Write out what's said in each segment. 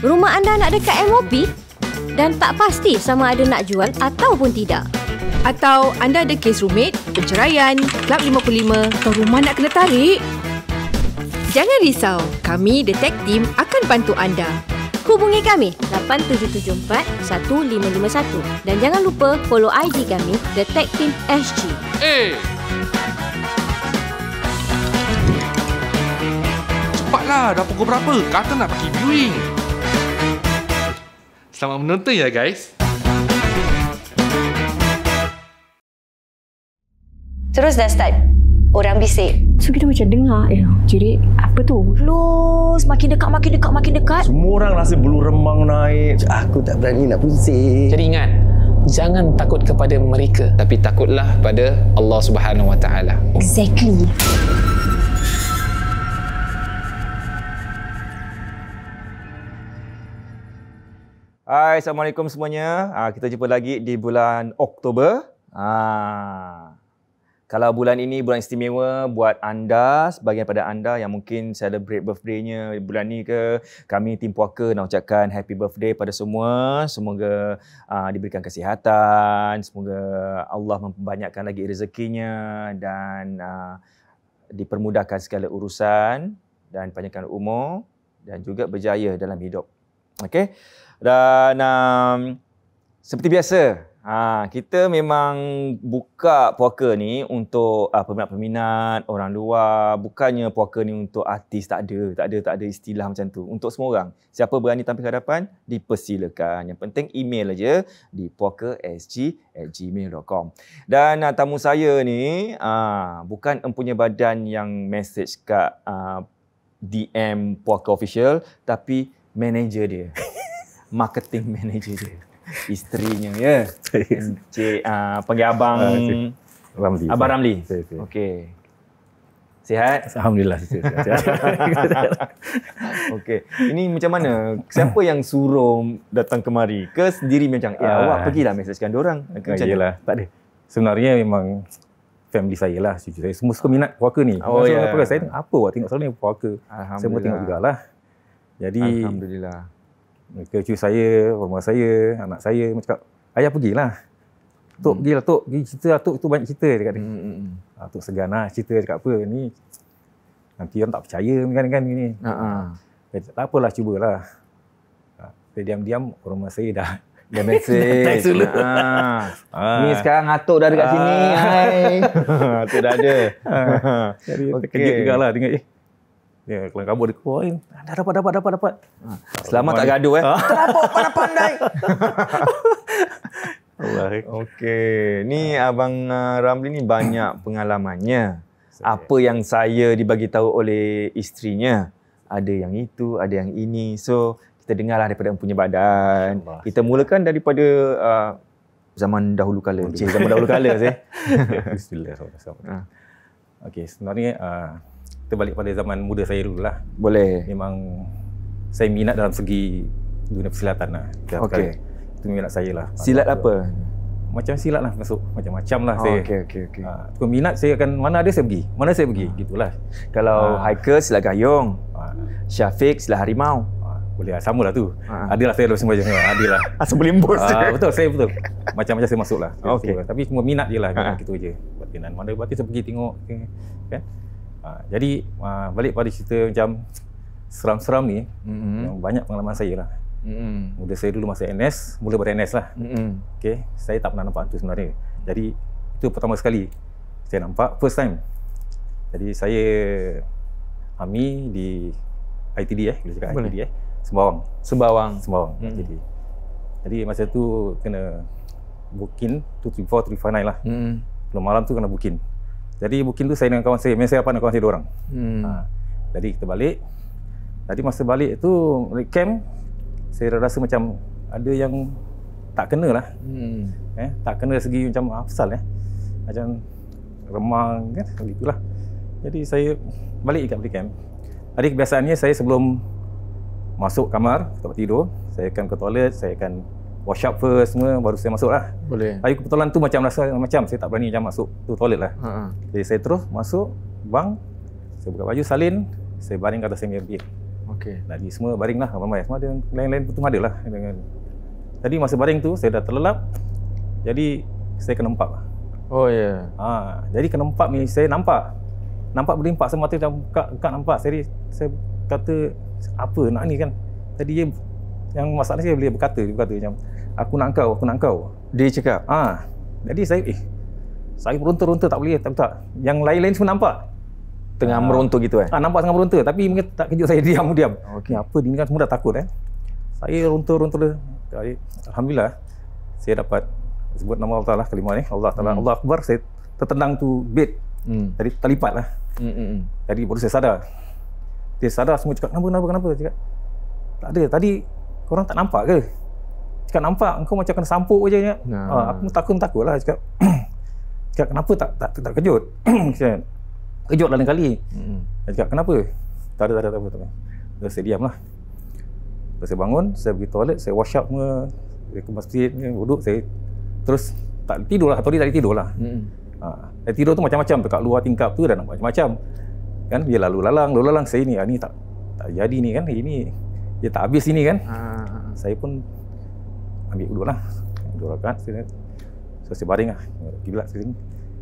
Rumah anda nak dekat MOP dan tak pasti sama ada nak jual ataupun tidak. Atau anda ada kes rumit, perceraian, Klub 55 atau rumah nak kena tarik? Jangan risau, kami The Tech Team akan bantu anda. Hubungi kami 8774-1551 dan jangan lupa follow IG kami The Tech Team SG. Cepatlah, dah pukul berapa? Kata nak pergi viewing. Selamat menonton ya guys. Terus dah start. Orang bisik. So kita macam dengar, jadi apa tu? Close, makin dekat. Semua orang rasa bulu remang naik. Aku tak berani nak pusing. Jadi ingat, jangan takut kepada mereka, tapi takutlah pada Allah Subhanahu Wa Taala. Exactly. Hai, Assalamualaikum semuanya. Kita jumpa lagi di bulan Oktober. Kalau bulan ini bulan istimewa buat anda, sebahagian pada anda yang mungkin celebrate birthday-nya bulan ni ke, kami tim Puaka nak ucapkan happy birthday pada semua. Semoga diberikan kesihatan, semoga Allah memperbanyakkan lagi rezekinya dan dipermudahkan segala urusan dan panjangkan umur dan juga berjaya dalam hidup. Okey. Dan seperti biasa, kita memang buka puaka ni untuk peminat-peminat orang luar. Bukannya puaka ni untuk artis, tak ada istilah macam tu. Untuk semua orang. Siapa berani tampil ke hadapan, dipersilakan. Yang penting email aja di puakasg@gmail.com. Dan tamu saya ni bukan empunya badan yang message kat DM Puaka Official, tapi manager dia. Marketing manager dia. Isterinya, ya. Encik, panggil Abang Ramli. Abang Ramli. Okey. Sihat? Alhamdulillah sihat. Okey. Ini macam mana? Siapa yang suruh datang kemari? Ke sendiri macam, awak pergilah mesejkan diorang. Yalah, tak ada. Sebenarnya memang family saya lah, cucu saya. Semua suka minat puaka ni. Saya tengok, apa awak tengok selalu ni puaka? Saya pun tengok jugalah. Jadi, alhamdulillah. Mereka cucu saya, rumah saya, anak saya cakap, ayah pergilah. Tok pergilah, Tok. Pergi cerita lah, Tok. Itu banyak cerita dekat dia. Tok segan lah cerita cakap apa ni. Nanti orang tak percaya kan ni. Tak apalah, cubalah. Saya diam-diam, rumah saya dah message. Ni sekarang Atok dah dekat sini. Atok dah ada. Jadi terkejut jugalah dengar kalau kabur dia keluar dah dapat. Selamat tak gaduh Kenapa pandai? Okey, ni Abang Ramli ni banyak pengalamannya. Apa yang saya dibagi tahu oleh isterinya, ada yang itu, ada yang ini. So, kita dengarlah daripada empunya badan. Kita mulakan daripada zaman dahulu kala. Zaman dahulu kala Bismillahirrahmanirrahim. Okey, sebenarnya kita balik pada zaman muda saya dululah. Boleh. Memang saya minat dalam segi dunia persilatan lah. Okey. Itu minat saya lah. Silat apa? Macam silat lah, masuk macam-macam lah saya. Okey. Minat saya akan mana ada saya pergi. Gitulah. Kalau hiker silat gayung. Syafiq silat harimau. Boleh lah, sama lah tu. Adalah saya semua macam adalah. Sebelum bos. Betul, Macam-macam saya masuk lah. Okey. Tapi cuma minat je lah. Gitu je. Batinan. Mana batin saya pergi tengok. Kan? Jadi balik pada cerita macam seram-seram ni, yang banyak pengalaman saya lah. Muda saya dulu masa NS, mula pada NS lah. Okay, saya tak pernah nampak tu sebenarnya. Jadi itu pertama sekali saya nampak, first time. Jadi saya AMI di ITD boleh cakap ITD Sembawang. Jadi masa tu kena booking 234, 359 lah. Belum malam tu kena booking. Jadi booking tu saya dengan kawan saya, saya dapat dengan kawan saya 2 orang. Jadi kita balik. Tadi masa balik tu camp, saya rasa macam ada yang tak kena lah. Tak kena segi macam apasal macam remang kan, begitulah. Jadi saya balik kat camp. Tadi kebiasaannya saya sebelum masuk kamar, tempat tidur, saya akan ke toilet, saya akan wash up first semua, baru saya masuk lah. Boleh. Tapi kebetulan tu macam rasa macam saya tak berani macam masuk tu toilet lah. Jadi saya terus masuk bang, saya buka baju salin, saya baring kat atas semi bed. Okey. Lari semua baring lah ramai. Semua ada lain-lain pun ada lah. Jadi masa baring tu saya dah terlelap. Jadi saya kena empak lah. Oh ya. Jadi kena empak ni saya nampak berlimpak saya mata macam buka nampak. Saya kata apa nak ni kan. Tadi dia yang masalah dia berkata macam aku nak kau. Dia cakap. Jadi saya meronta tak boleh tak. Yang lain-lain semua nampak. Tengah meronta gitu nampak tengah meronta tapi mungkin tak kejut saya diam. Okey. Apa ni kan semua dah takut Saya ronta. Alhamdulillah saya dapat sebut nama Allah Taala kalimah ni. Allah Taala Allah Akbar. Saya tertendang tu bed. Jadi terlipat lah. Jadi baru saya sadar. Dia sadar semua cakap kenapa? Cakap tak ada. Tadi korang tak nampak ke? Cakap nampak. Engkau macam kena sampuk je. Aku takut lah. Cakap kenapa tak kejut? Kejut lain kali. Saya cakap kenapa? Tak ada. Terus saya diam lah. Terus saya bangun, saya pergi toilet, saya wash up semua. Saya ke masjid, duduk, saya terus tak tidur lah. Tadi tak tidur lah. Saya tidur tu macam-macam. Dekat luar tingkap tu dah nampak macam-macam. Kan dia lalu lalang. Saya ni tak jadi ni kan. Ini dia tak habis ini kan. Saya pun ambil duduk lah. 2 rakaat. So saya baring lah. Kiblat sini.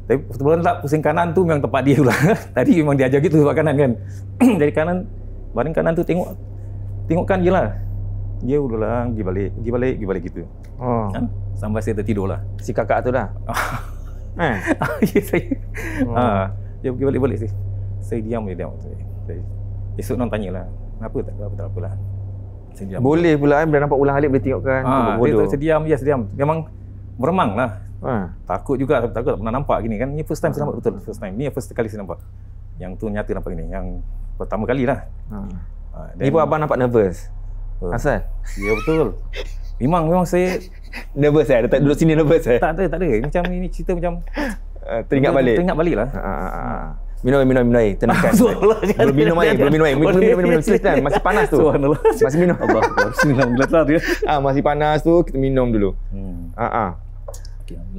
Tapi sebelum tak pusing kanan tu memang tempat dia pula. Tadi memang dia ajar gitu tempat kanan kan. Dari kanan, baring kanan tu tengokkan je lah. Dia ulang, pergi balik gitu. Kan? Sampai saya tertidur lah. Si kakak tu dah. Ya saya. Dia pergi balik sih. Saya diam. Esok orang tanyalah. Kenapa tak apalah. Saya diam. Boleh pula bila nampak ulang alik boleh tengokkan. Dia diam. Memang meremang lah. Takut juga, tak pernah nampak gini kan. Ini first time saya nampak betul. Ni first kali saya nampak. Yang tu nyata nampak gini. Yang pertama kali lah. Ni pun abang nampak nervous. Asal? Ya betul. Memang saya nervous Dekat duduk sini nervous Tak ada. Macam ini cerita macam teringat balik lah. Minum air. Tenangkan. Belum minum air. Silakan. Masih panas tu. Masih minum. Allah. Masih panas tu, kita minum dulu.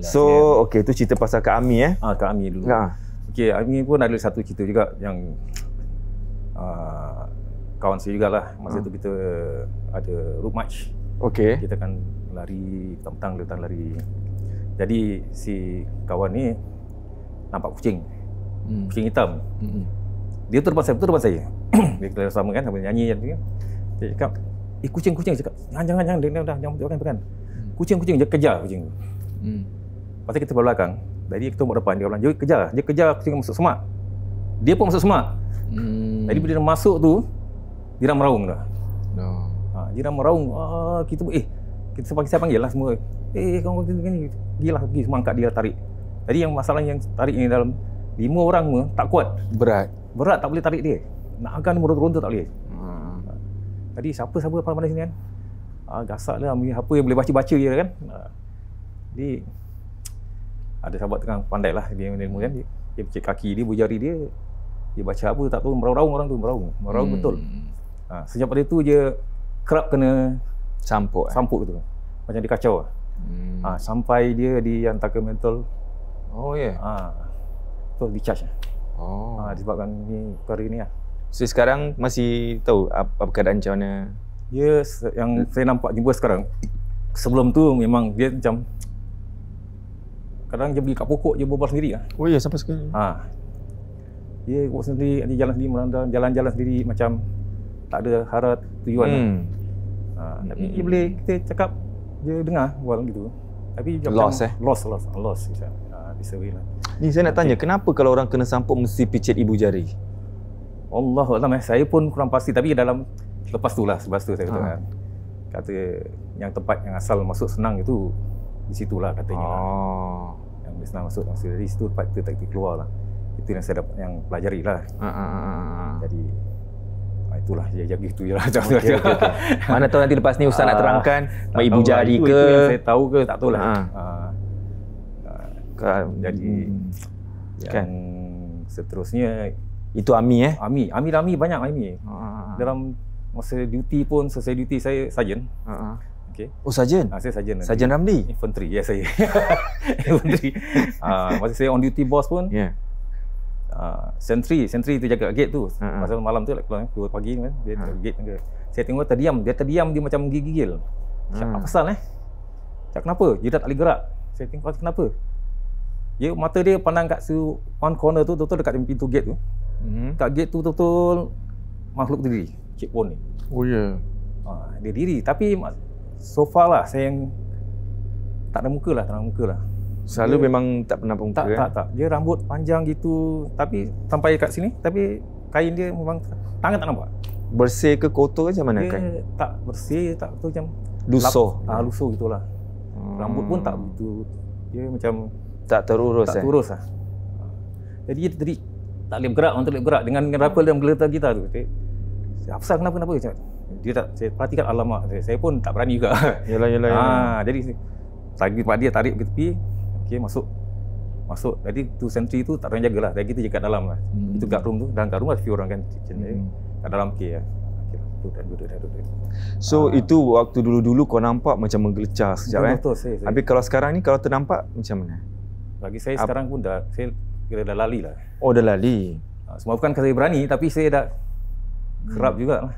So, okey, tu cerita pasal Kak Ami Kak Ami dulu. Okey, Ami pun ada satu cerita juga yang kawan saya jugalah. Masa tu kita ada road march. Okey. Kita kan lari petang-petang lari. Jadi si kawan ni nampak kucing. Kucing hitam. Dia tu depan saya. Dia kita sama kan, sambil nyanyi kan. Dia cakap, kucing cakap, jangan dia pekan. Kucing dia kejar kucing tu. Pasal kita belakang. Jadi kita buat depan, dia bilang, dia kejar kucing masuk semak. Dia pun masuk semak. Jadi bila dia masuk tu, dia dah meraung dah. Dia dah meraung. Saya panggil lah semua. Kau ni pergi semua angkat dia tarik. Jadi yang masalah yang tarik ni dalam 5 orang semua tak kuat. Berat tak boleh tarik dia. Nak akan meronta tak boleh. Jadi siapa pandai sini kan? Gasak lah apa yang boleh baca je kan. Jadi ada sahabat tengah pandai lah dia kan. Dia cek kaki dia, jari dia. Dia baca apa tak tahu, meraung orang tu, meraung betul. Sejak pada tu dia kerap kena sampuk tu. Macam dia kacau. Sampai dia dihantar ke mental. Oh ya. So di-charge. Disebabkan ni perkara ni lah. So sekarang masih tahu apa keadaan macam mana? Dia yang saya nampak jumpa sekarang. Sebelum tu memang dia macam kadang dia pergi kat pokok je berbual sendiri lah. Oh ya, sampai sekarang. Dia buat sendiri, dia jalan sendiri, jalan-jalan sendiri macam tak ada harap tujuan lah. Tapi dia boleh, kita cakap dia dengar bual gitu. Tapi dia lost lost disurvey lah. Ni saya nak tanya, kenapa kalau orang kena sampuk mesti picit ibu jari? Allahuakbar, saya pun kurang pasti, tapi dalam lepas tu saya kata kata yang tempat yang asal masuk senang itu di situlah katanya. Yang senang masuk dari situ tempat kita keluar lah. Itu yang saya dapat, yang pelajari lah. Jadi itulah dia gitu je lah. Okay. Mana tahu nanti lepas ni Ustaz nak terangkan ibu jari ke, itu yang saya tahu ke tak tahu lah. Jadi yang seterusnya itu Ami Ami banyak Ami. Dalam masa duty pun, selesai duty saya sarjan. Okay. Oh sarjan? Saya sarjan. Sarjan Ramli? Infantry, ya saya. Infantry. Masa saya on duty boss pun, Sentri itu jaga gate tu. Pasal malam tu keluar 2 pagi kan, dia gate ke. Saya tengok terdiam, dia macam gigil. Apa pasal Cak kenapa? Dia tak boleh gerak. Saya tengok kenapa? Dia mata dia pandang kat one corner tu, betul dekat pintu gate tu. Kat gate tu betul makhluk tu diri, Cik Pon ni. Oh ya. Dia diri tapi so far lah saya yang tak ada muka lah. Selalu dia, memang tak pernah muka tak. Dia rambut panjang gitu tapi sampai kat sini tapi kain dia memang tangan tak nampak. Bersih ke kotor ke macam mana dia kan? Tak bersih, tak tu macam lusuh. Lusuh gitulah. Rambut pun tak begitu. Dia macam tak terurus. Tak terurus lah. Jadi dia tadi tak boleh bergerak, orang tak boleh bergerak dengan rapel dan geletar gitar tu. Hafsal kenapa? Dia tak, saya perhatikan alamak. Saya pun tak berani juga. Yalah. Jadi lagi pak dia tarik ke tepi. Okey, masuk. Jadi tu sentri tu tak ada yang jagalah. Jadi kita jaga kat dalam lah. Itu kat room tu. Dan kat rumah few orang kan kitchen dia. Kat dalam okey lah. Duduk. So itu waktu dulu-dulu kau nampak macam menggelecah sekejap Betul, saya. Habis kalau sekarang ni kalau ternampak macam mana? Bagi saya sekarang pun saya kira dah lali lah. Oh dah lali. Semua bukan saya berani tapi saya dah kerap juga lah.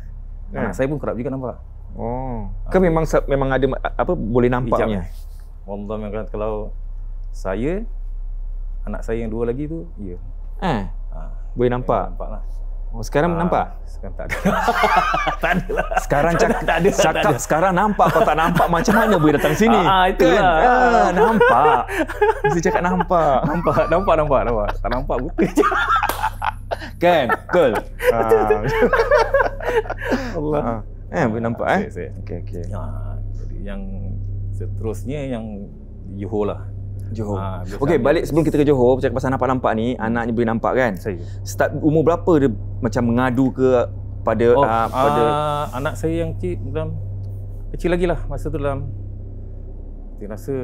Anak saya pun kerap juga nampak. Kan memang ada apa boleh nampaknya. Allah memang kalau saya anak saya yang 2 lagi tu ya. Boleh nampak. Nampak lah. Sekarang nampak? Sekarang tak ada. Tak ada lah. Sekarang cakap sekarang nampak. Kau tak nampak macam mana boleh datang sini? Itulah. Nampak. Mesti cakap nampak. Nampak. Tak nampak buta je. Kan? Betul? Allah. Boleh nampak Okey. Jadi yang seterusnya yang Johor lah. Johor. Okey, balik sebelum kita ke Johor, bercakap pasal nampak-nampak ni, anaknya boleh nampak kan? Saya. Start umur berapa dia macam mengadu ke pada anak saya yang kecil lagi lah masa tu dalam saya rasa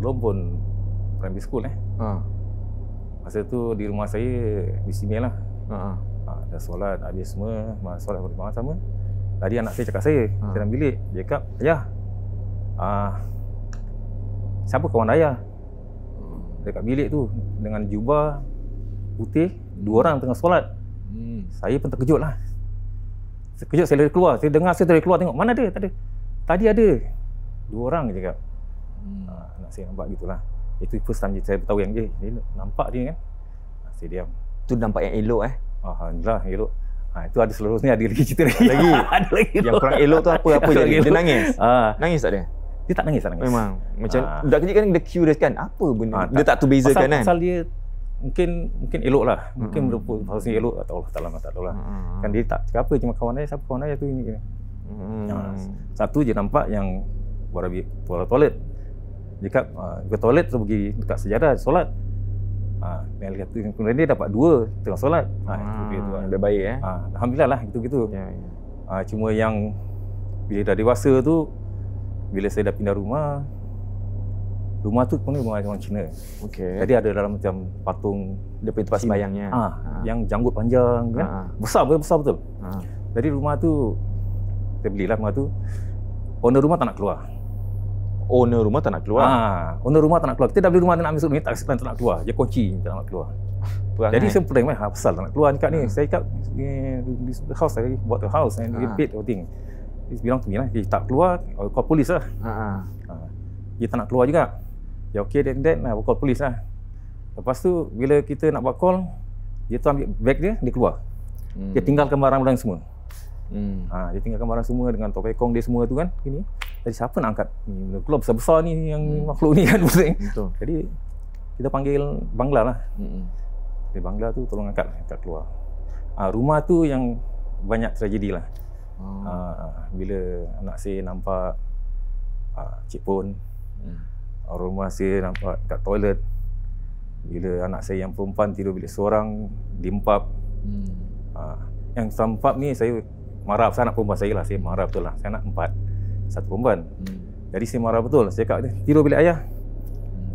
belum pun primary school Masa tu di rumah saya istimewa lah. Dah solat habis semua, solat berjemaah sama. Tadi anak saya cakap saya dalam bilik, dia cakap, "Ayah, siapa kawan ayah?" Dekat bilik tu dengan jubah putih, 2 orang tengah solat. Saya pun terkejut lah. Saya lari keluar. Saya dengar, saya lari keluar tengok. Mana ada? Tak ada. Tadi ada. 2 orang je cakap. Anak saya nampak gitulah. Itu first time saya tahu yang dia nampak dia kan. Saya diam. Tu nampak yang elok Alhamdulillah elok. Itu ada seterusnya, ada lagi cerita lagi. Ada lagi. Yang kurang elok tu apa jadi? Dia nangis. Nangis tak dia? Dia tak nangis. Memang macam budak kecil kan dia curious kan apa benda dia tak terbezakan kan. Pasal dia mungkin elok lah. Mungkin merupakan pasal elok atau Allah tak tahu lah. Kan dia tak cakap apa, cuma kawan saya, siapa kawan saya tu ini. Satu je nampak yang buat toilet. Dia cakap ke toilet terus pergi dekat sejadah solat. Yang lihat tu kemudian dia dapat 2 tengah solat. Lebih baik Alhamdulillah lah gitu-gitu. Cuma yang bila dah dewasa tu, bila saya dah pindah rumah tu pun rumah orang Cina. Jadi ada dalam macam patung dia punya tempat sembahyangnya. Yang janggut panjang kan. Besar betul. Jadi rumah tu saya belilah rumah tu. Owner rumah tak nak keluar. Owner rumah tak nak keluar. Kita dah beli rumah, nak masuk ni tak nak keluar. Dia kunci tak nak keluar. Jadi saya pening pasal tak nak keluar dekat ni. Saya cakap the house, saya bought the house and we paid everything. Dia bilang tu ni lah, dia tak keluar, call polis lah. Dia tak nak keluar juga. Ya okey, then call polis lah. Lepas tu bila kita nak buat call, dia tu ambil beg dia keluar. Dia tinggalkan barang-barang semua. Dia tinggalkan barang semua dengan topekong dia semua tu kan. Gini. Jadi siapa nak angkat? Keluar besar-besar ni yang makhluk ni kan. Betul. Jadi kita panggil Bangla lah. Di Bangla tu tolong angkat keluar. Rumah tu yang banyak tragedi lah. Bila anak saya nampak Cik Pon, rumah saya nampak kat toilet. Bila anak saya yang perempuan tidur bilik seorang, diempap. Yang sempap ni saya marah pasal anak perempuan saya lah. Saya marah betul lah. Saya anak 4, 1 perempuan. Jadi saya marah betul. Saya cakap, tidur bilik ayah.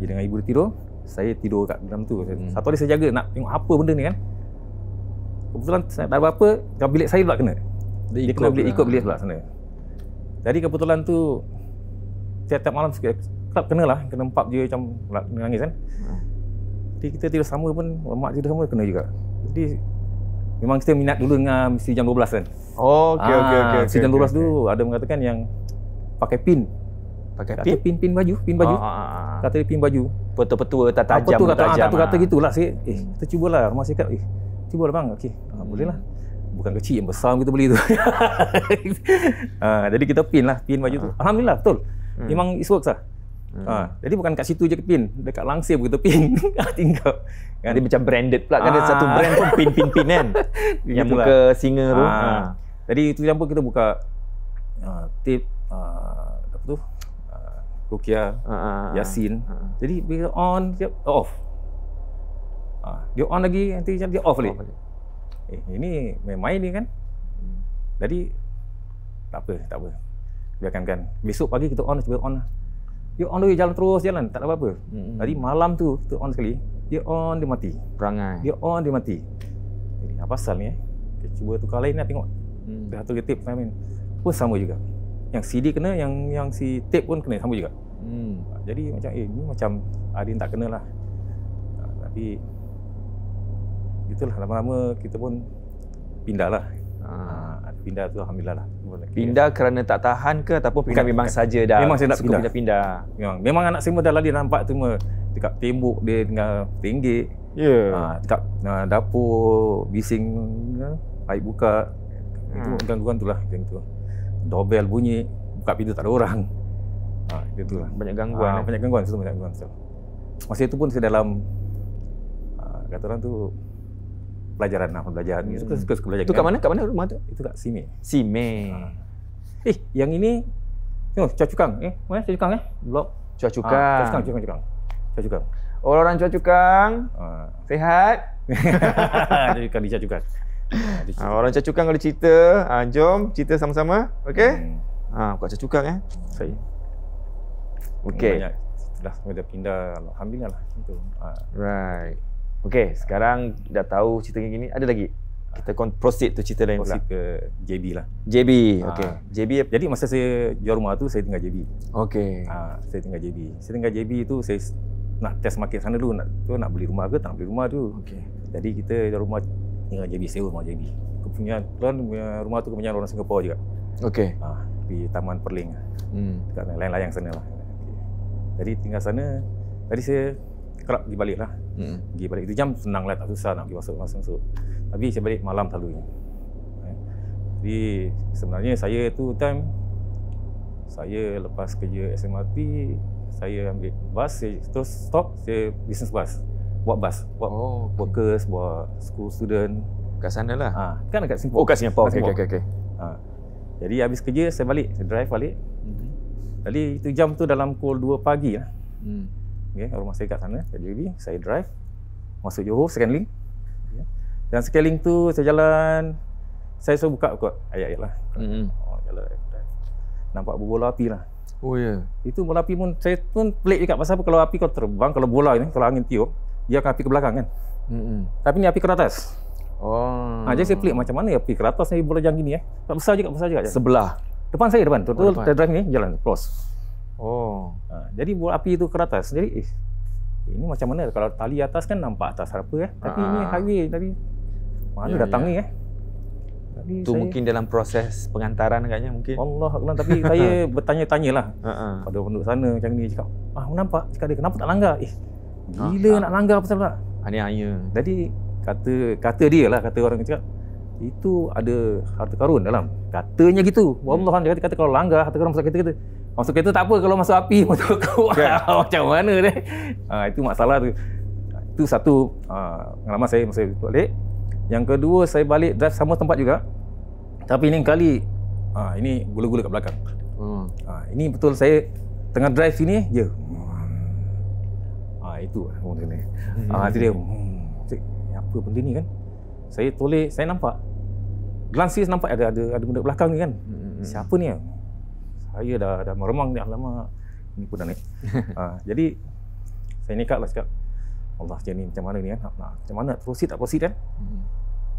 Dia dengan ibu dia tidur, saya tidur kat dalam tu. Satu hari saya jaga nak tengok apa benda ni kan. Kebetulan saya tak ada apa-apa, bilik saya pula kena. Dia kena ikut bilik pula sana. Jadi kebetulan tu tiap-tiap malam kelab kena lah, kena empap dia macam nangis kan. Jadi kita tidur sama pun, mak tidur sama kena juga. Jadi memang kita minat dulu dengan mesti jam 12 kan. Oh, okey. Mesti jam 12 dulu ada mengatakan yang pakai pin. Pakai Kata pin baju. Kata dia pin baju. Petua-petua tak tajam. Kata gitulah saya. Kita cubalah. Rumah saya kata, cubalah bang. Okey. Boleh lah. Bukan kecil, yang besar kita beli tu. Jadi kita pin baju tu. Alhamdulillah betul. Memang it works lah. Jadi bukan kat situ je ke pin, dekat langsir pun kita pin. Tinggal. Kan dia macam branded pula kan, ada satu brand pun pin kan. Yang muka singa tu. Jadi itu campur kita buka tip apa tu? Ruqyah, Yasin. Jadi bila on, dia off. Dia on lagi, nanti dia off balik. Ini main ni kan. Jadi tak apa. Biarkan kan. Besok pagi kita on lah. Dia on lagi, jalan, tak ada apa-apa. Jadi malam tu kita on sekali, dia on, dia mati. Perangai. Dia on, dia mati. Jadi apa pasal ni Kita cuba tukar lain lah tengok. Dah satu tip main pun sama juga. Yang CD kena, yang si tape pun kena sama juga. Jadi macam ni macam ada yang tak kena lah. Tapi itulah lama-lama kita pun pindah lah. Pindah tu alhamdulillah lah. Pindah kerana tak tahan ke ataupun pindah memang saja dah? Memang saya nak pindah. Memang anak saya dah lah dia nampak tu dekat tembok dia tinggal tinggik. Dekat dapur bising air buka. Itu gangguan tu lah macam tu. Doorbell bunyi, buka pintu tak ada orang. Itu lah. Banyak gangguan. Banyak gangguan. Masa itu pun saya dalam kata orang tu pelajaran. Suka belajar. Itu kat mana? Kat mana rumah tu? Itu kat Simei. Yang ini tengok Chua Chu Kang. Mana Chua Chu Kang Blok Chua Chu Kang. Chua Chu Kang. Orang Chua Chu Kang. Sihat? Jadi kan di Chua Chu Kang. Orang Chua Chu Kang ada cerita. Jom cerita sama-sama. Okey? Buat Chua Chu Kang Saya. Okey. Dah pindah, alhamdulillah lah macam tu. Right. Okey, sekarang dah tahu cerita gini, ada lagi? Kita proceed tu cerita lain pula. Proceed ke JB lah. JB, okey. JB. Jadi masa saya jual rumah tu, saya tinggal JB. Okey. Saya tinggal JB. Saya tinggal JB tu, saya nak test market sana dulu. Nak beli rumah ke tak nak beli rumah tu. Okey. Jadi kita jual rumah tinggal JB, sewa rumah JB. Kepunyaan rumah tu kepunyaan orang Singapura juga. Okey. Di Taman Perling. Dekat layang-layang sana lah. Jadi tinggal sana. Tadi saya kerap pergi balik lah. Pergi balik itu jam senang lah, tak susah nak pergi masuk. Tapi saya balik malam selalu. Jadi sebenarnya saya tu saya lepas kerja SMRT, saya ambil bas, saya terus stop, saya business bus. Buat bus, buat workers, buat school student. Kat sana lah? Kan dekat Singapura. Kat Singapura, okey. Jadi habis kerja, saya balik, saya drive balik. Jadi itu jam tu dalam pukul 2 pagi lah. Rumah saya kat sana, kat JB, saya drive masuk Johor, second link. Dan second link tu saya jalan, saya selalu buka ayat-ayat lah. Jalan drive. Nampak bola api lah. Oh ya. Itu bola api pun saya pun pelik juga, pasal apa kalau api kalau terbang, kalau bola ni, kalau angin tiup, dia akan api ke belakang kan. Tapi ni api ke atas. Jadi saya pelik macam mana api ke atas ni bola jam gini tak besar juga. Sebelah. Depan saya, betul drive ni jalan close. Jadi bola api itu ke atas. Jadi ini macam mana kalau tali atas kan nampak atas apa tapi ini highway tadi mana datang ni Jadi tu mungkin dalam proses pengantaran agaknya mungkin. Allah Akbar, tapi saya bertanya-tanyalah pada penduduk sana macam ni, cakap nampak, cakap dia kenapa tak langgar? Gila nak langgar pasal tak? Hanya. Jadi kata dia lah, kata orang cakap itu ada harta karun dalam. Katanya gitu. Wallah, dia kata kalau langgar harta karun masuk kereta. Masuk kereta tak apa, kalau masuk api masuk keluar. Macam mana deh? Itu masalah tu. Itu satu pengalaman saya masa balik. Yang kedua, saya balik drive sama tempat juga. Tapi ini kali ini gula-gula kat belakang. Ini betul saya tengah drive sini je. Itu benda ni. Itu dia. Apa benda ni kan? Saya toleh, saya nampak. Glansis nampak ada benda belakang ni kan. Siapa ni? Saya dah meremang ni, alamak. Ini pun dah naik. Jadi saya nekat lah cakap, Allah, macam ni macam mana ni kan? Macam mana proceed tak proceed kan?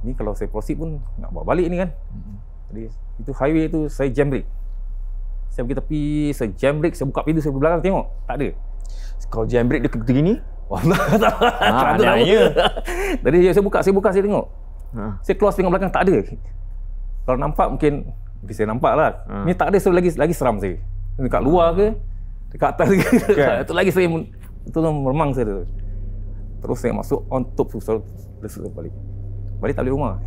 Ni kalau saya proceed pun nak bawa balik ni kan. Jadi itu highway tu saya jam brake. Saya pergi tepi, saya jam brake, saya buka pintu, saya pergi belakang tengok, tak ada. Kalau jam break dia gini. Wallah tak ada. Jadi saya buka saya tengok. Saya keluar tengok belakang tak ada. Kalau nampak mungkin saya nampak lah. Ni tak ada, so lagi seram saya. Dekat luar ke, dekat atas ke. Itu lagi saya itu meremang saya tu. Terus saya masuk on top tu, selalu balik. Balik tak balik rumah.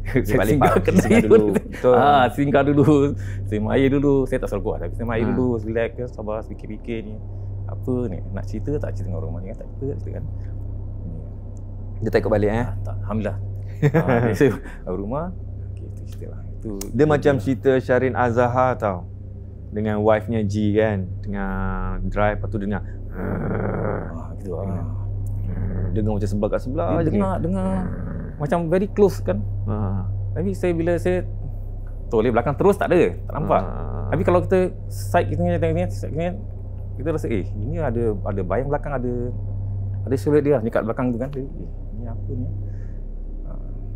Saya balik singgah dulu. Betul. Singgah dulu. Saya main dulu. Saya tak selalu kuat, tapi saya main dulu, relax, sabar, fikir-fikir ni. Apa ni? Nak cerita tak cerita dengan orang ni kan? Tak cerita kan? Dia tak ikut balik Tak, alhamdulillah. Saya balik rumah. Okey, itu cerita lah. Dia macam cerita Syarin Azahar tau. Dengan wife-nya G kan. Tengah drive, lepas tu dengar. Gitu lah. Dengar macam sebelah kat sebelah je. Dengar. Macam very close kan. Tapi bila saya toleh belakang terus tak ada. Tak nampak. Tapi kalau kita side kita rasa ini ada bayang belakang, ada silhouette dia dekat belakang tu kan. Ini apa ni?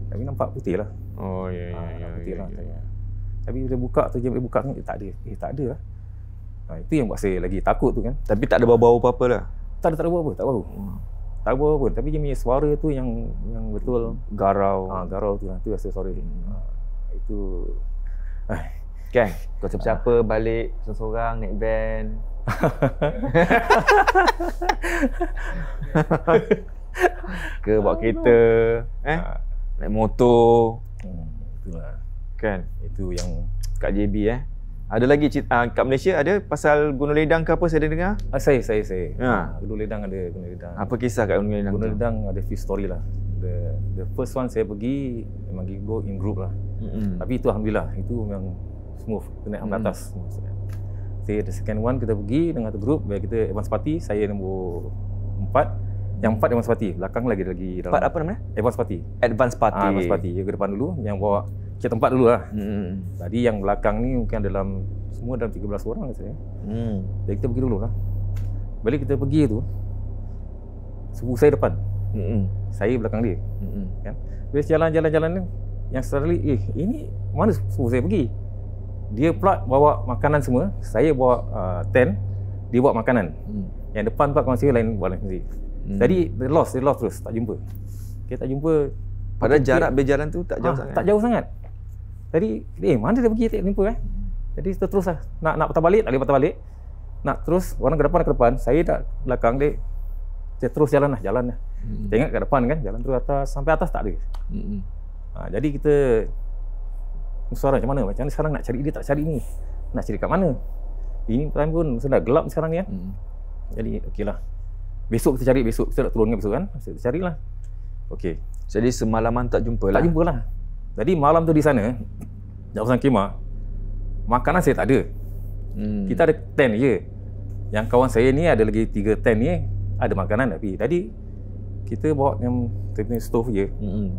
Tapi nampak putih lah. Oh ya. Putih lah. Tapi bila buka tu, jam buka tu tak ada. Tak ada lah. Itu yang buat saya lagi takut tu kan. Tapi tak ada bau-bau apa-apa lah. Tak ada bau apa, tak bau. Tak bau apa, tapi dia punya suara tu yang betul Garau. Garau tu lah. Tu rasa suara. Itu Kan? Kau siapa-siapa balik seorang naik van. Ke bawa kereta, naik motor. Itulah. Kan? Itu yang kat JB Ada lagi kat Malaysia ada pasal Gunung Ledang ke apa saya ada dengar? Saya. Gunung Ledang ada Gunung Ledang. Apa kisah kat Gunung Ledang? Gunung Ledang ada few story lah. The first one saya pergi memang go in group lah. Tapi itu alhamdulillah, itu memang smooth. Kita naik ke atas. Saya the second one kita pergi dengan satu group, kita advance party, saya nombor 4. Yang 4 advance party, belakang lagi dalam. 4 apa namanya? Advance party. Advance party. Advance party. Dia ke depan dulu, yang bawa ke tempat dulu lah. Jadi yang belakang ni mungkin semua dalam 13 orang rasanya. Jadi kita pergi dulu lah. Balik kita pergi tu, sepupu saya depan. Saya belakang dia. Kan? Bila jalan-jalan ni, yang suddenly, ini mana sepupu saya pergi? Dia pula bawa makanan semua, saya bawa tent, dia bawa makanan. Yang depan pula kawan saya lain buat lain. Jadi dia lost terus, tak jumpa. Kita tak jumpa. Padahal jarak berjalan tu tak jauh sangat. Tak jauh sangat. Jadi, mana dia pergi tak jumpa Jadi kita terus lah. Nak patah balik, tak boleh patah balik. Nak terus, orang ke depan, saya tak belakang dia. Saya terus jalan lah. Tengok ke depan kan, jalan terus atas, sampai atas tak ada. Jadi kita suara macam mana sekarang nak cari dia, tak cari ni. Nak cari kat mana? Ini time pun sudah gelap sekarang ni kan. Jadi okeylah. Besok kita cari, kita nak turun besok kan. Kita carilah. Okey. Jadi semalaman tak jumpa lah. Tak jumpa lah. Jadi malam tu di sana, di kawasan khemah, makanan saya tak ada. Kita ada tent je. Yang kawan saya ni ada lagi 3 tent ni, ada makanan tapi. Jadi kita bawa yang stove je.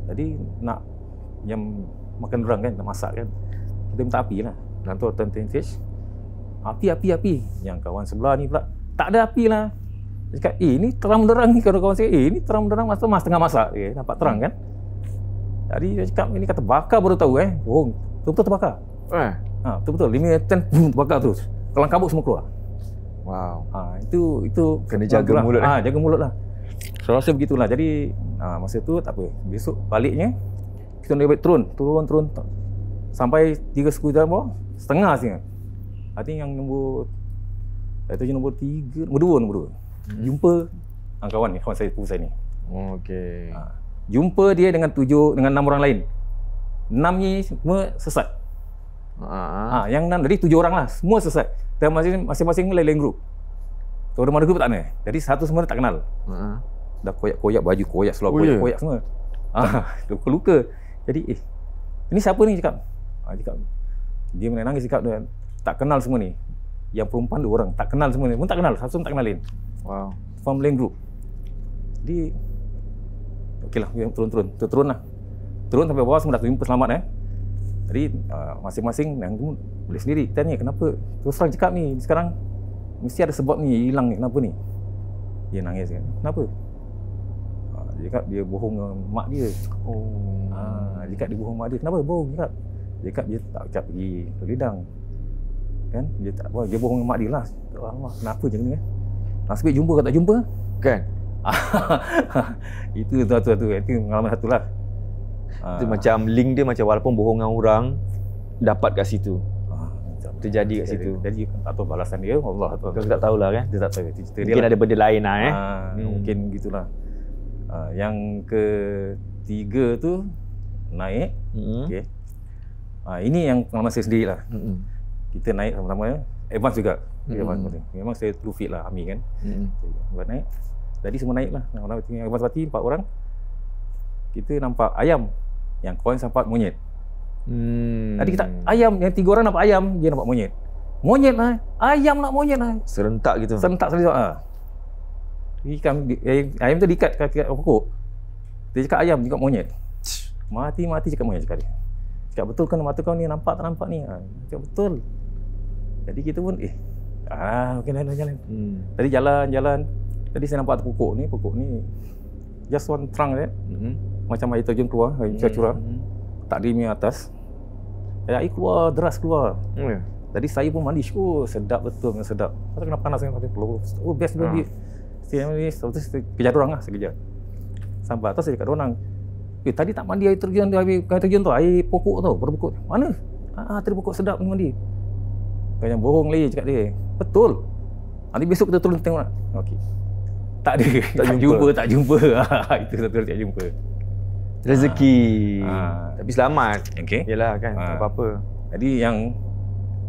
Jadi nak yang makan dorang kan, nak masak kan. Kita minta api lah. Dalam tu tentage. Api. Yang kawan sebelah ni pula tak ada api lah. Dia cakap, ini terang benderang ni kalau kawan saya. Ini terang benderang masa tengah masak. Nampak terang kan. Jadi dia cakap, ini kata bakar baru tahu bohong. Betul-betul terbakar. Betul-betul. 5 tent terbakar terus. Kelang kabut semua keluar. Wow. Itu kena jaga mulut lah. Jaga mulut lah. So rasa begitulah. Jadi masa tu tak apa. Besok baliknya kita nak turun. Sampai 3 suku dalam bawah, setengah sini. I think yang nombor 3, nombor 2. Jumpa kawan saya, sepupu saya ni. Okey. Jumpa dia dengan 6 orang lain. 6 ni semua sesat. Yang 6 dari 7 orang lah, semua sesat. Dan masing-masing lain grup. Orang mana grup tak ada. Jadi satu semua tak kenal. Dah koyak baju, koyak seluar, koyak semua. Luka-luka. Jadi ini siapa ni cakap? Dia menangis cakap dia tak kenal semua ni. Yang perempuan 2 orang tak kenal semua ni. Pun tak kenal, satu tak kenalin. Wow. Form lain group. Jadi okeylah, turun lah. Turun sampai bawah semua dah jumpa selamat Jadi masing-masing yang tu boleh sendiri. Tanya kenapa? Terus terang cakap ni sekarang mesti ada sebab ni hilang ni. Kenapa ni? Dia nangis kan. Kenapa? Dia cakap dia bohong dengan mak dia. Dia cakap dia bohong mak dia. Kenapa bohong? Dia cakap dia tak pergi Ledang. Kan? Dia tak apa, dia bohong dengan mak dia lah. Allah, kenapa macam ni Nasib baik jumpa ke tak jumpa. Kan? Itu satu-satu. Itu pengalaman satu lah. Itu macam link dia macam walaupun bohong dengan orang, dapat kat situ. Terjadi kat situ. Jadi tak tahu balasan dia, Allah tahu. Kau tak tahulah kan? Dia tak tahu. Cerita Mungkin dia ada benda lain lah Mungkin gitulah. Yang ketiga tu naik. Okey. Ini yang pengalaman saya sendiri lah. Kita naik sama-sama, advance juga. Memang saya true fit lah Ami kan. Buat naik. Jadi semua naik lah. Orang advance party 4 orang. Kita nampak ayam. Yang kawan nampak monyet. Tadi kita ayam, yang 3 orang nampak ayam, dia nampak monyet. Monyet lah. Ayam nak monyet lah. Serentak gitu. Serentak sekali. Ayam tu diikat kat pokok. Dia cakap ayam, juga monyet. Mati cakap monyet cakap dia. Cakap betul kan mata kau ni, nampak tak nampak ni? Cakap betul. Jadi kita pun okey jalan. Tadi jalan. Tadi saya nampak pokok ni just one trunk dia. Macam air terjun keluar, air curah. Tak ada minyak atas. Air keluar, deras keluar. Tadi saya pun mandi, sedap betul, sedap. Pasal kena panas kan, best mandi. Saya kejar dorang lah sekejap. Sampai atas saya cakap dorang, tadi tak mandi air terjun tu, air pokok tu, berpokok. Mana? Tadi pokok sedap ni mandi. Kau yang bohong lagi cakap dia. Betul. Nanti besok kita turun tengok nak. Okey. Tak ada. Tak jumpa. Itu satu tak jumpa. Rezeki. Tapi selamat. Okey. Yalah kan, tak apa-apa. Jadi yang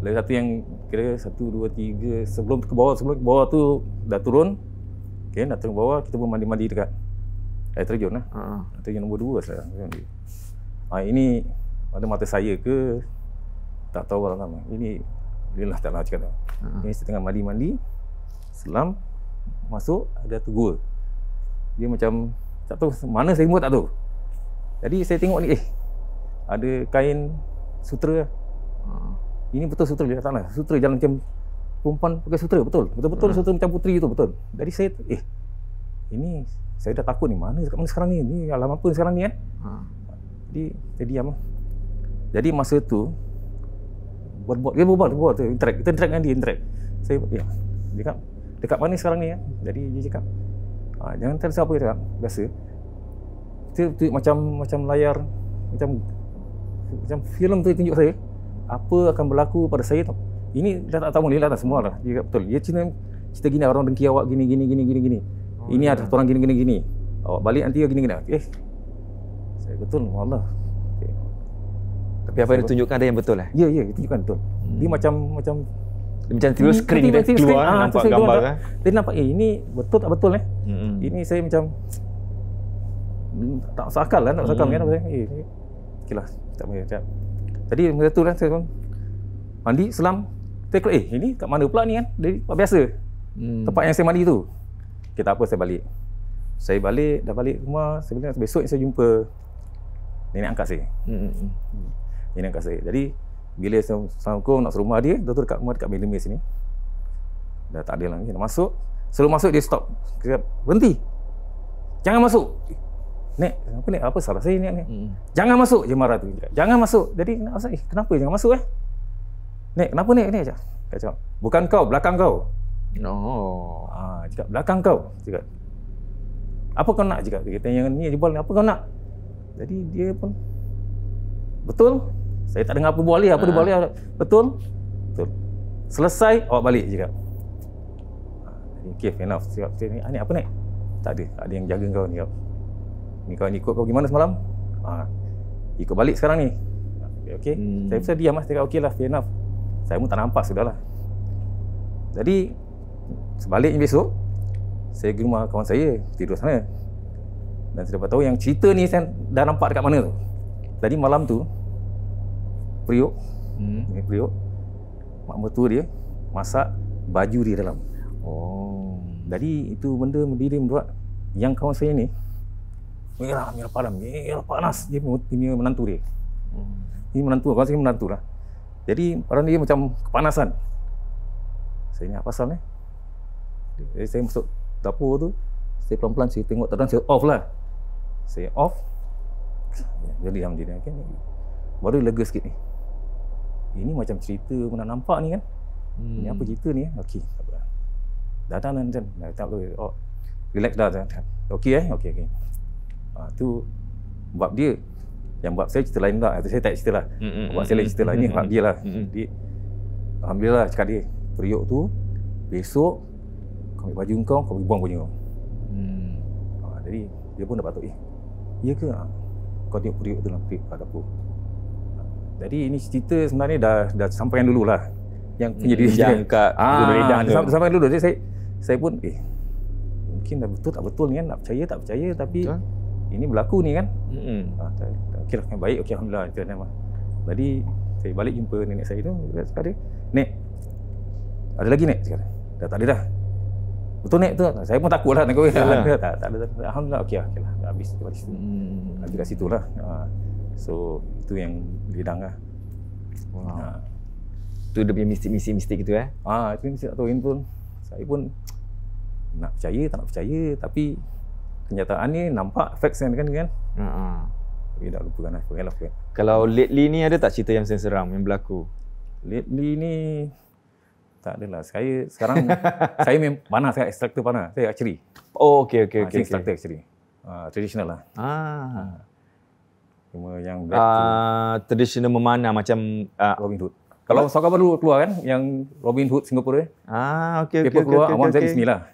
lagi satu yang kira 1 2 3 sebelum ke bawah tu dah turun. Okey, dah turun bawah, kita pun mandi-mandi dekat air terjun lah. Air terjun nombor 2 saya. Ini ada mata saya ke tak tahu lah lama. Ini Alhamdulillah taklah cakap. Ini setengah mandi-mandi, selam, masuk, ada tu gua. Dia macam, tak tahu mana saya pun tak tahu. Jadi saya tengok ni, ada kain sutera. Ini betul sutera dia taklah. Sutera jalan macam perempuan pakai sutera, betul-betul sutera macam puteri tu, betul. Jadi saya, ini saya dah takut ni, mana sekarang ni? Ni alam apa sekarang ni kan? Jadi saya diam lah. Jadi masa tu, dia berbual tu, kita interact dengan dia, saya dia cakap, dekat mana sekarang ni kan? Jadi dia cakap, jangan tanya siapa dia cakap, biasa tu macam layar, macam filem tu tunjuk saya apa akan berlaku pada saya tu. Ini dah tak tahu ni lah semua lah. Dia cakap betul, dia cerita gini, orang dengki awak gini. Ini ada orang gini. Awak balik nanti gini. Saya betul, Allah. Tapi apa yang ditunjukkan ada yang betul lah? Ya, ditunjukkan betul. Dia macam tiba skrin dia keluar, nampak gambar kan? Dia nampak, ini betul tak betul Ini saya macam tak masuk akal lah, kan? Okey lah, tak payah. Tadi masa tu kan, saya mandi, selam. Saya kata, ini kat mana pula ni kan? Dari tempat biasa. Tempat yang saya mandi tu. Okay, tak apa, saya balik. Dah balik rumah, besok saya jumpa nenek angkat saya. Nenek angkat saya. Jadi, bila saya Assalamualaikum nak serumah dia dekat rumah dekat Middle East ni. Dah tak ada lagi, nak masuk. Sebelum masuk dia stop. Dia kata, berhenti. Jangan masuk. Nek, apa ni? Apa salah saya ni? Jangan masuk, je marah tu. Jangan masuk. Jadi, kenapa jangan masuk Nek, kenapa Nek? Dia cakap, bukan kau, belakang kau. Cakap, belakang kau. Cakap, apa kau nak? Cakap, dia tanya ni, dia bual, apa kau nak? Jadi dia pun, betul? Saya tak dengar apa bual dia, betul? Selesai, awak balik. Cakap, okay, fair enough. Cakap, ni apa Nek? Tak ada yang jaga kau ni. Ni kau ikut kau gimana semalam? Ikut balik sekarang ni. Okey. Saya bisa diam lah. Saya kata okey lah, fair enough. Saya pun tak nampak sudahlah. Jadi sebaliknya besok saya pergi rumah kawan saya, tidur sana. Dan saya dapat tahu yang cerita ni saya dah nampak dekat mana tu. Jadi malam tu periuk, mak mertua dia masak baju dia dalam. Jadi itu benda dia membuat yang kawan saya ni merah panas. Dia menantu dia. Ini menantu, kawan saya menantu lah. Jadi orang dia macam kepanasan. Saya ni apa pasal ni? Jadi saya masuk dapur tu, saya pelan-pelan saya tengok terang, saya off lah. Saya off. Jadi diam dia kan. Baru lega sikit ni. Ini macam cerita pernah nampak ni kan. Ini apa cerita ni? Okey, tak apa. Datang. Tak boleh. Oh, relax dah. Okey. Tu bab dia. Yang bab saya cerita lain tak. Saya tak cerita lah. Bab saya lain cerita lah. Ini bab dia lah. Alhamdulillah cakap dia. Periuk tu, besok kau ambil baju kau pergi buang baju kau. Jadi dia pun dah patut. Ya ke? Kau tengok periuk tu dalam periuk kat dapur. Jadi ini cerita sebenarnya dah sampaikan dululah. Yang punya diri yang kat Gunung Redang tu. Sampaikan dulu. Jadi saya pun mungkin dah betul tak betul ni kan, nak percaya tak percaya, tapi betul. Ini berlaku ni kan. Okeylah, baik, okey, alhamdulillah itu nama. Jadi saya balik jumpa nenek saya tu, dia cakap dia, "Nek, ada lagi nek?" Cakap. Tak ada dah. Betul nek tu. Saya pun takutlah nak kawin. Tak ada. Alhamdulillah, okeylah. Dah habis dari situ. Habis kat situlah. So itu yang Redang lah. Wow. Tu dia punya mistik gitu Itu mesti tak tahu pun. Saya pun nak percaya tak nak percaya, tapi kenyataan ni nampak facts kan. Tapi dah lupakan lah. Kalau lately ni ada tak cerita yang seram yang berlaku? Lately ni tak adalah. Saya sekarang saya main panah, saya instructor panah. Saya archery. Oh, okey. Instructor archery. Tradisional lah. Cuma yang tradisional memanah macam Robin Hood. Kalau Sokar baru keluar kan, yang Robin Hood Singapura. Okey. Keluar, awam saya di sini lah.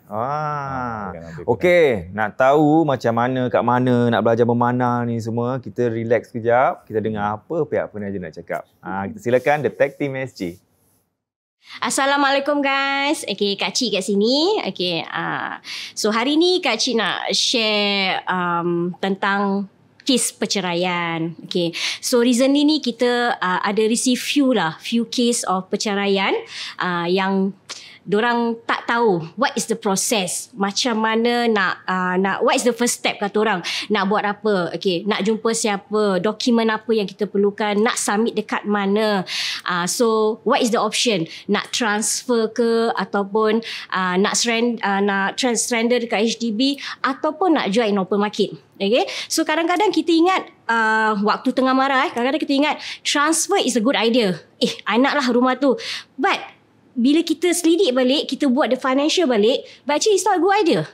Okey, nak tahu macam mana, kat mana nak belajar memanah ni semua, kita relax sekejap, kita dengar apa pihak penaja nak cakap. Kita silakan The Tech Team SG. Assalamualaikum guys. Okay, Kak Cik kat sini. Okay, so hari ni Kak Cik nak share tentang kes perceraian. Okay, so recently ni kita ada receive few case of perceraian yang dorang tak tahu what is the process, macam mana nak what is the first step kata orang, nak buat apa, okay, nak jumpa siapa, dokumen apa yang kita perlukan, nak submit dekat mana, so what is the option, nak transfer ke ataupun nak surrender dekat HDB ataupun nak jual in open market. Okay, so kadang-kadang kita ingat waktu tengah marah, kadang-kadang kita ingat transfer is a good idea. I naklah rumah tu, but bila kita selidik balik, kita buat the financial balik, but actually it's not a good idea.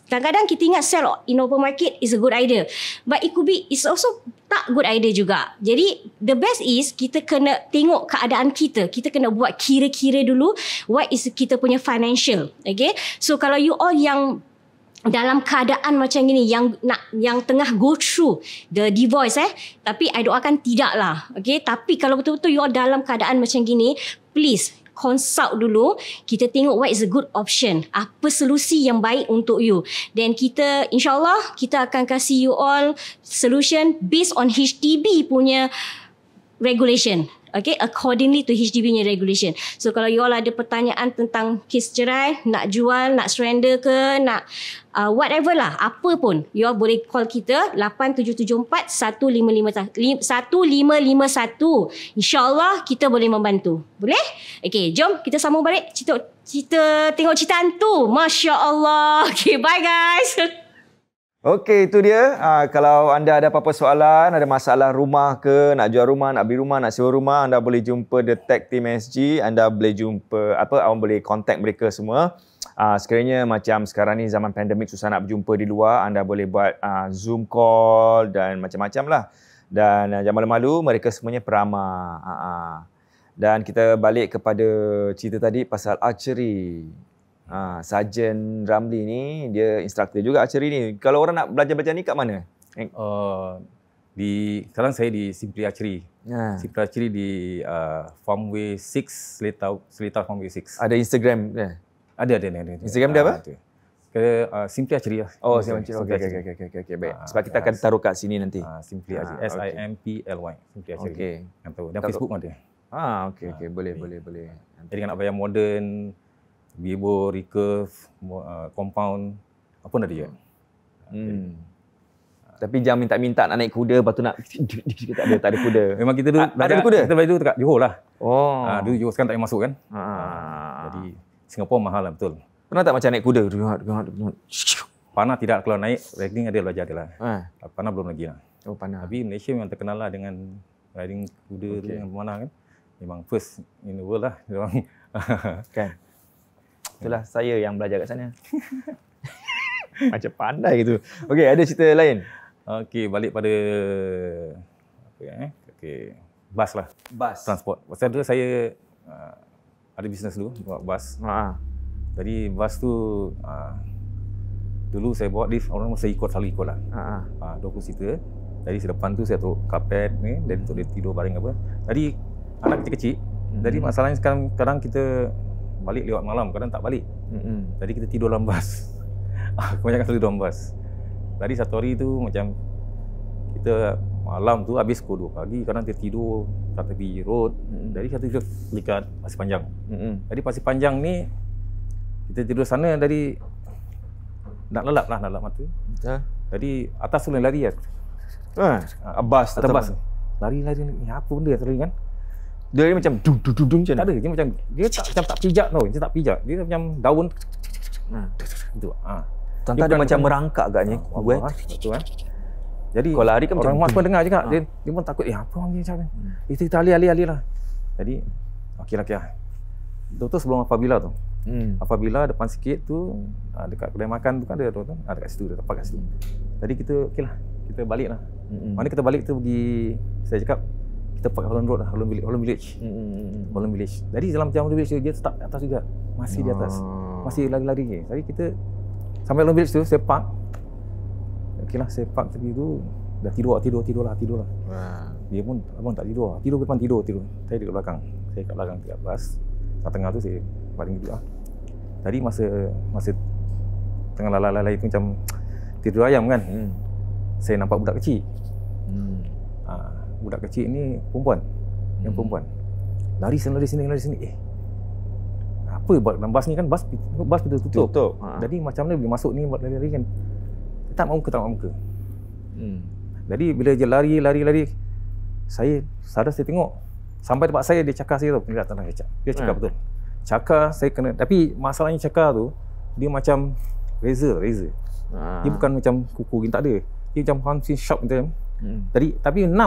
Kadang-kadang kita ingat sell in open market is a good idea, but it's also tak good idea juga. Jadi the best is kita kena tengok keadaan kita. Kita kena buat kira-kira dulu what is kita punya financial. Okay, so kalau you all yang dalam keadaan macam ni, yang tengah go through the divorce tapi I doakan tidak lah. Okay, tapi kalau betul-betul you all dalam keadaan macam gini, please consult dulu, kita tengok what is a good option, apa solusi yang baik untuk you, dan kita insyaAllah kita akan kasih you all solution based on HDB punya regulation. Okay, accordingly to HDB punya regulation. So kalau you all ada pertanyaan tentang kes cerai, nak jual, nak surrender ke, nak whatever lah, apa pun, you all boleh call kita 8774 1551. InsyaAllah kita boleh membantu. Boleh? Okay, jom kita sambung balik cerita tengok cerita hantu. Masya Allah. Okay, bye guys. Okey, itu dia. Kalau anda ada apa-apa soalan, ada masalah rumah ke, nak jual rumah, nak beli rumah, nak sewa rumah, anda boleh jumpa The Tech Team SG. Anda boleh jumpa awak boleh contact mereka semua. Sekiranya macam sekarang ni zaman pandemik, susah nak berjumpa di luar, anda boleh buat Zoom call dan macam-macam lah. Dan jangan malu-malu, mereka semuanya peramah. Dan kita balik kepada cerita tadi pasal archery. Sarjan Ramli ni dia instruktor juga archery ni. Kalau orang nak belajar-belajar ni kat mana? Sekarang saya di Simply Archery. Simply Archery di Farmway 6, Seletar Farmway 6. Ada Instagram dia? Ada. Instagram dia apa? Simply Archery lah. Oh, Simply Archery. Okey, baik. Sebab kita akan taruh kat sini nanti. Simply Archery. SIMPLY. Simply Archery. Okey. Yang tahu. Dan Facebook pun ada. Okey. Boleh. Jadi nak bayar modern, Bibo, recurve, compound, apa pun ada je. Tapi jangan minta-minta nak naik kuda, lepas tu nak tak ada kuda. Memang kita dulu ada kuda? Kita belajar dekat Johor lah. Dulu Johor sekarang tak payah masuk kan. Jadi Singapura mahal lah, betul. Pernah tak macam naik kuda? Panah tidak, kalau naik riding ada belajar dia lah. Panah belum lagi lah. Oh, panah. Tapi Malaysia memang terkenal lah dengan riding kuda tu, dengan pemanah kan. Memang first in the world lah. Kan? Itulah saya yang belajar kat sana. Macam pandai gitu. Okey, ada cerita lain? Okey, balik pada okey, bas lah. Bas. Transport. Pasal tu saya ada bisnes dulu buat bas. Jadi bas tu dulu saya bawa lift, orang saya selalu ikut lah. 20 seater. Jadi depan tu saya taruh karpet ni, dan untuk dia tidur baring apa. Jadi anak kecil-kecil. Jadi masalahnya sekarang kadang kita balik lewat malam, kadang tak balik. Jadi kita tidur dalam bas. Kebanyakan selalu dalam bas. Jadi satu hari tu macam kita malam tu habis pukul 2 pagi, kadang kita tidur kat tepi road. Jadi satu kita dekat Pasir Panjang. Jadi Pasir Panjang ni kita tidur sana, dari nak lelap mata. Jadi atas tu lari lah. Bas atas bas. Lari ni apa benda tadi kan? Dia macam dum macam tak ada, dia macam dia tak pijak tau, dia tak pijak. Dia macam daun. Gitu. Tentang dia macam merangkak agaknya. Betul kan? Jadi kalau lari kan orang macam rumah pun dengar juga. Dia pun takut, apa orang ni macam ni. Kita alih lah. Jadi okey. Itu sebelum Apabila tu. Apabila depan sikit tu, dekat kedai makan tu kan ada tu, dekat situ, tempat kat situ. Jadi kita okeylah, kita balik lah. Mana kita balik tu pergi, saya cakap kita pakai Holland Road lah, Holland Village. Holland Village. Jadi dalam Holland Village dia start atas juga. Masih di atas. Masih lari-lari je. Jadi kita sampai Holland Village tu, saya park. Okeylah, saya park tepi tu, dah tidur lah. Dia pun abang tak tidur. Tidur depan tidur. Saya dekat belakang. Saya kat belakang dekat bas. Tengah tu saya baring duduk lah. Jadi masa tengah lalai tu macam tidur ayam kan. Saya nampak budak kecil. Budak kecil ni perempuan. Yang perempuan. Lari sini. Apa buat dalam bas ni kan, bas pintu tutup. Jadi macam mana bila masuk ni buat lari kan. Tak mahu muka. Jadi bila dia lari, saya sadar, saya tengok sampai tempat saya, dia cakar saya tu. Dia cakar betul. Cakar saya kena, tapi masalahnya cakar tu dia macam razor. Dia bukan macam kuku gini, tak ada. Dia macam punching sharp macam. Jadi tapi 6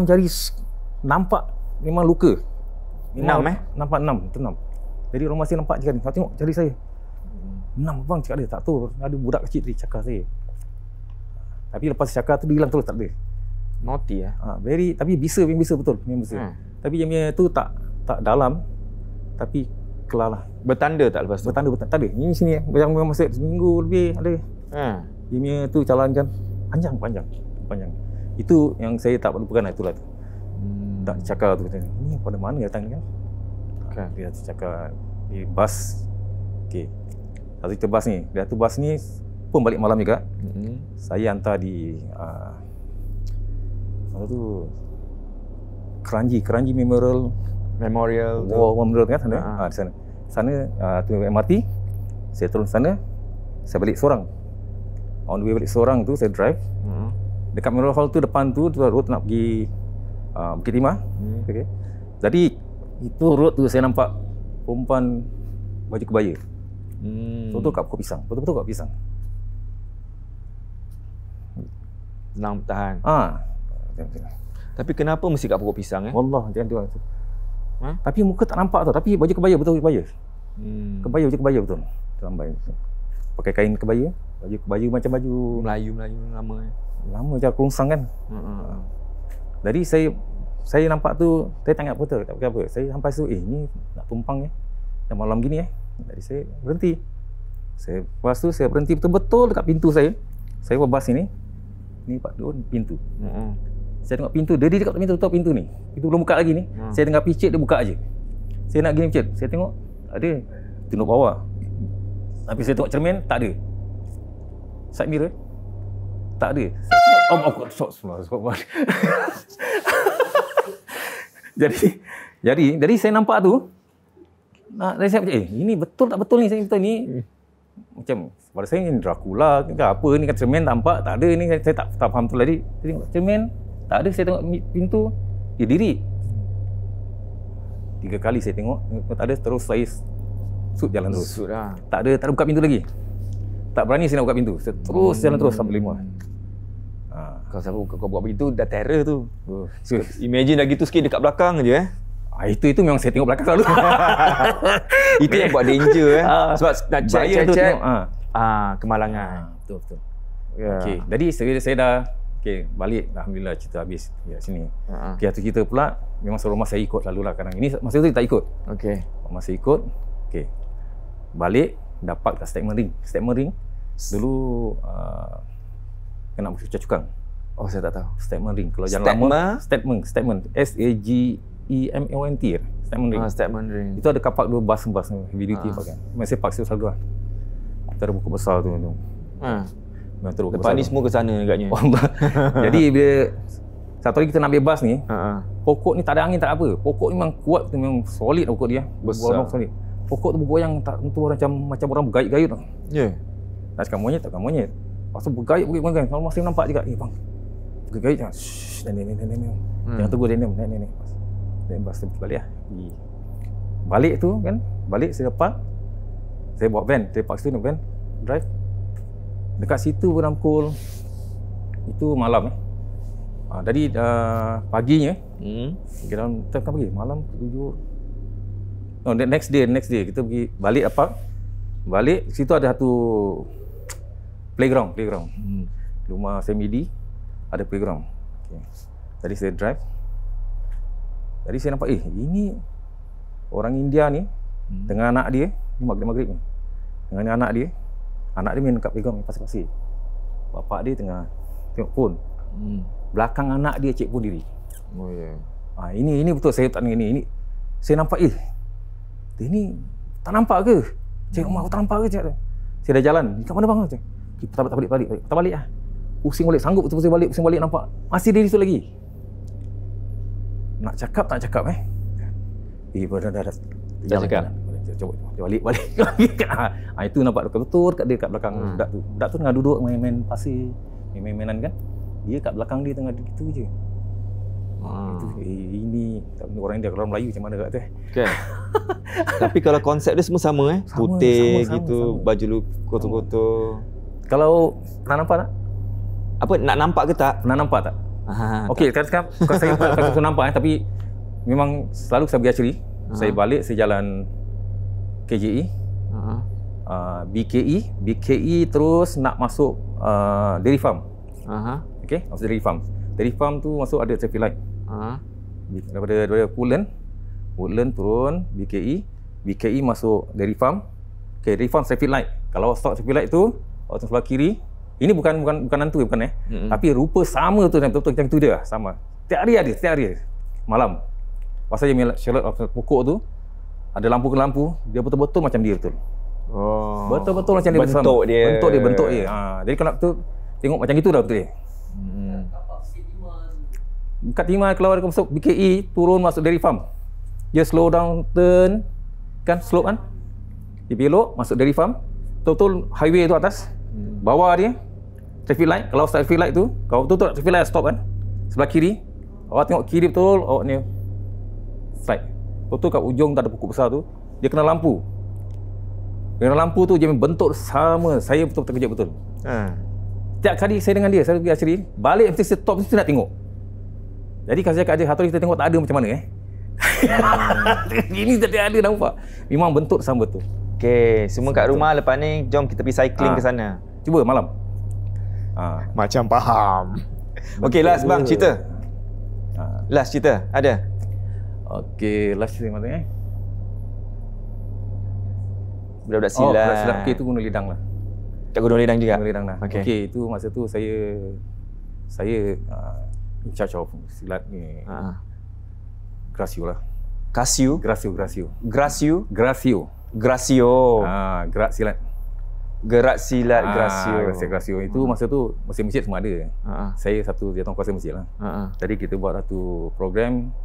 jari nampak memang luka. Nampak 6. Jadi orang masih nampak je kan. Kau tengok jari saya. 6 bang, cakap dia tak tahu ada budak kecil tadi cakar saya. Tapi lepas cakar tu dia hilang terus, tak ada. Naughty lah. Tapi bisa betul. Tapi yang punya tu tak dalam, tapi kelar lah. Bertanda tak lepas tu? Bertanda tak ada. Ini sini yang masa seminggu lebih ada. Dia punya tu jalan kan panjang. Itu yang saya tak lupakan, itulah tu. Tak cakar tu. Ini pada mana datang kan? Dia cakar di bas. Okey. Satu kita bas ni. Dia tu bas ni pun balik malam juga. Saya hantar di mana tu? Keranji Memorial kan sana. Di sana. Sana tu MRT. Saya turun sana. Saya balik seorang. On the way balik seorang tu saya drive. Dekat Memorial Hall tu depan tu road nak pergi Bukit Timah. Okey. Jadi itu road tu saya nampak perempuan baju kebaya. Betul-betul kat pokok pisang. Senang bertahan. Tapi kenapa mesti kat pokok pisang Wallah, jangan tu. Tapi muka tak nampak tau. Tapi baju kebaya betul kebaya. Baju kebaya betul. Lambai. Pakai kain kebaya. Baju kebaya macam baju Melayu lama. Lama je kerongsang kan. Jadi saya nampak tu, saya tanya porter, tak pakai apa. Saya sampai tu, ni nak tumpang dah malam gini Jadi saya berhenti. Lepas tu saya berhenti betul-betul dekat pintu saya. Saya buat bas ni Pak Don, pintu. Saya tengok pintu, dia dekat pintu, tutup pintu ni. Pintu belum buka lagi ni. Saya dengar picit dia buka aje. Saya nak gini picit, saya tengok ada tunduk bawah. Tapi saya tengok cermin, tak ada. Side mirror, tak ada. Jadi saya nampak tu. Dari saya macam, ini betul tak betul ni, saya betul ni. Macam pada saya ni Dracula ke apa ni, kan cermin nampak tak ada ni, saya tak faham betul tadi. Saya tengok cermin tak ada, saya tengok pintu dia diri. 3 kali saya tengok tak ada, terus saya jalan terus. Tak ada buka pintu lagi. Tak berani saya nak buka pintu. Saya terus jalan terus sampai 5. Kalau siapa kau buat begitu dah terror tu. Imagine dah gitu sikit dekat belakang je Itu memang saya tengok belakang selalu. Itu yang buat danger sebab nak check kemalangan. Betul. Yeah. Okey, jadi saya dah balik, alhamdulillah cerita habis kat sini. Okey, tu kita pula memang seluruh masa saya ikut selalulah kadang. Ini masa tu tak ikut. Okey. Masa ikut, okey. Balik dapat kat statement ring. Dulu kena macam cukang. Oh, saya tak tahu. Statement ring. Kalau jalan lama, statement. SAGEMONT. Statement ring. Statement ring. Itu ada kapak dua bas heavy duty pakai. Masih paksa selalu lah. Kita ada buku besar tu. Lepas ni semua ke sana agaknya. Jadi bila satu hari kita nak bebas ni, pokok ni tak ada angin, tak ada apa. Pokok ni memang kuat, memang solid pokok dia. Besar. Solid. Pokok tu bergoyang tak tentu macam orang bergayut-gayut tau. Ya. Nak cakap monyet tak monyet. Lepas tu bergayut-gayut. Kalau masih nampak juga, bang. Bergayut jangan. Nenek. Jangan tunggu nenek. Lepas tu balik lah. Balik tu kan, balik saya dapat. Saya bawa van, saya paksa nak van, drive. Dekat situ pun pukul itu malam Jadi paginya kita pagi malam 7. Next day kita pergi balik balik situ ada satu playground. Rumah Semidi ada playground. Okay. Tadi saya drive. Tadi saya nampak ini orang India ni dengan anak dia, ni maghrib ni. Dengan anak dia main dekat playground pasir-pasir. Bapak dia tengah tengok phone. Belakang anak dia cek pun diri. Oh ya. Yeah. Ini betul saya tak ni. Ini saya nampak ini tak nampak ke? Cik mak aku tak nampak ke cik? Saya dah jalan. Kat mana bang? Kita balik lah. Pusing balik, sanggup pusing balik nampak. Masih diri tu lagi. Nak cakap tak cakap dah. Dah cakap. Coba balik. Itu nampak betul dekat dia kat belakang budak tu. Budak tu tengah duduk main pasir, main-mainan kan. Dia kat belakang dia tengah gitu je. Itu ini orang India, orang Melayu macam mana kat tu kan. Tapi kalau konsep dia semua sama putih sama, gitu, sama. Baju lu kotor-kotor. Kalau pernah nampak tak? Apa nak nampak ke tak? Pernah nampak tak? Okey, sekarang bukan saya bukan nampak tapi memang selalu saya pergi archery. Saya balik, saya jalan KJE, BKE terus nak masuk dairy farm. Okey, masuk dairy farm. Dairy farm tu masuk ada traffic light. Daripada Woodland turun BKE masuk dairy farm. Okey, dairy farm traffic light. Kalau stop traffic light tu, waktu sebelah kiri, ini bukan hantu bukan tapi rupa sama tu, betul-betul macam tu dia sama. Setiap hari malam. Pasal dia Charlotte pokok tu ada lampu, dia betul-betul macam dia betul. Oh. Betul-betul macam dia bentuk dia. Bentuk dia. Jadi kalau tu tengok macam itu dah betul dia. Dekat Timah keluar masuk BKE, turun masuk dairy farm. Dia slow down, turn kan, slope kan. Dia belok masuk dairy farm. Betul-betul highway tu atas. Bawah dia traffic light. Kalau start traffic light tu, kalau betul-betul traffic light stop kan. Sebelah kiri. Awak tengok kiri betul, awak ni slide. Betul kat ujung tak ada pokok besar tu, dia kena lampu. Tu dia bentuk sama. Saya betul-betul terkejut betul. Setiap kali saya dengan dia, saya pergi archery, balik mesti stop, mesti nak tengok. Jadi kalau saya kat dia, satu hari kita tengok tak ada macam mana Ini tak ada nampak. Memang bentuk sama betul. Okey, semua kat rumah lepas ni jom kita pergi cycling ke sana. Cuba malam. Macam faham. Okey, last bang cerita. Last cerita ada. Okey, last cerita mana Budak-budak silat. Budak silat. Okey, itu Gunung Lidang lah. Kat Gunung Lidang juga? Gunung Lidang lah. Okey, itu masa tu saya in charge of silat ni. Gracio lah. Gracio. Gerak silat. Gracio. Itu masa tu masjid semua ada. Saya satu jawatan kuasa masjid lah. Jadi kita buat satu program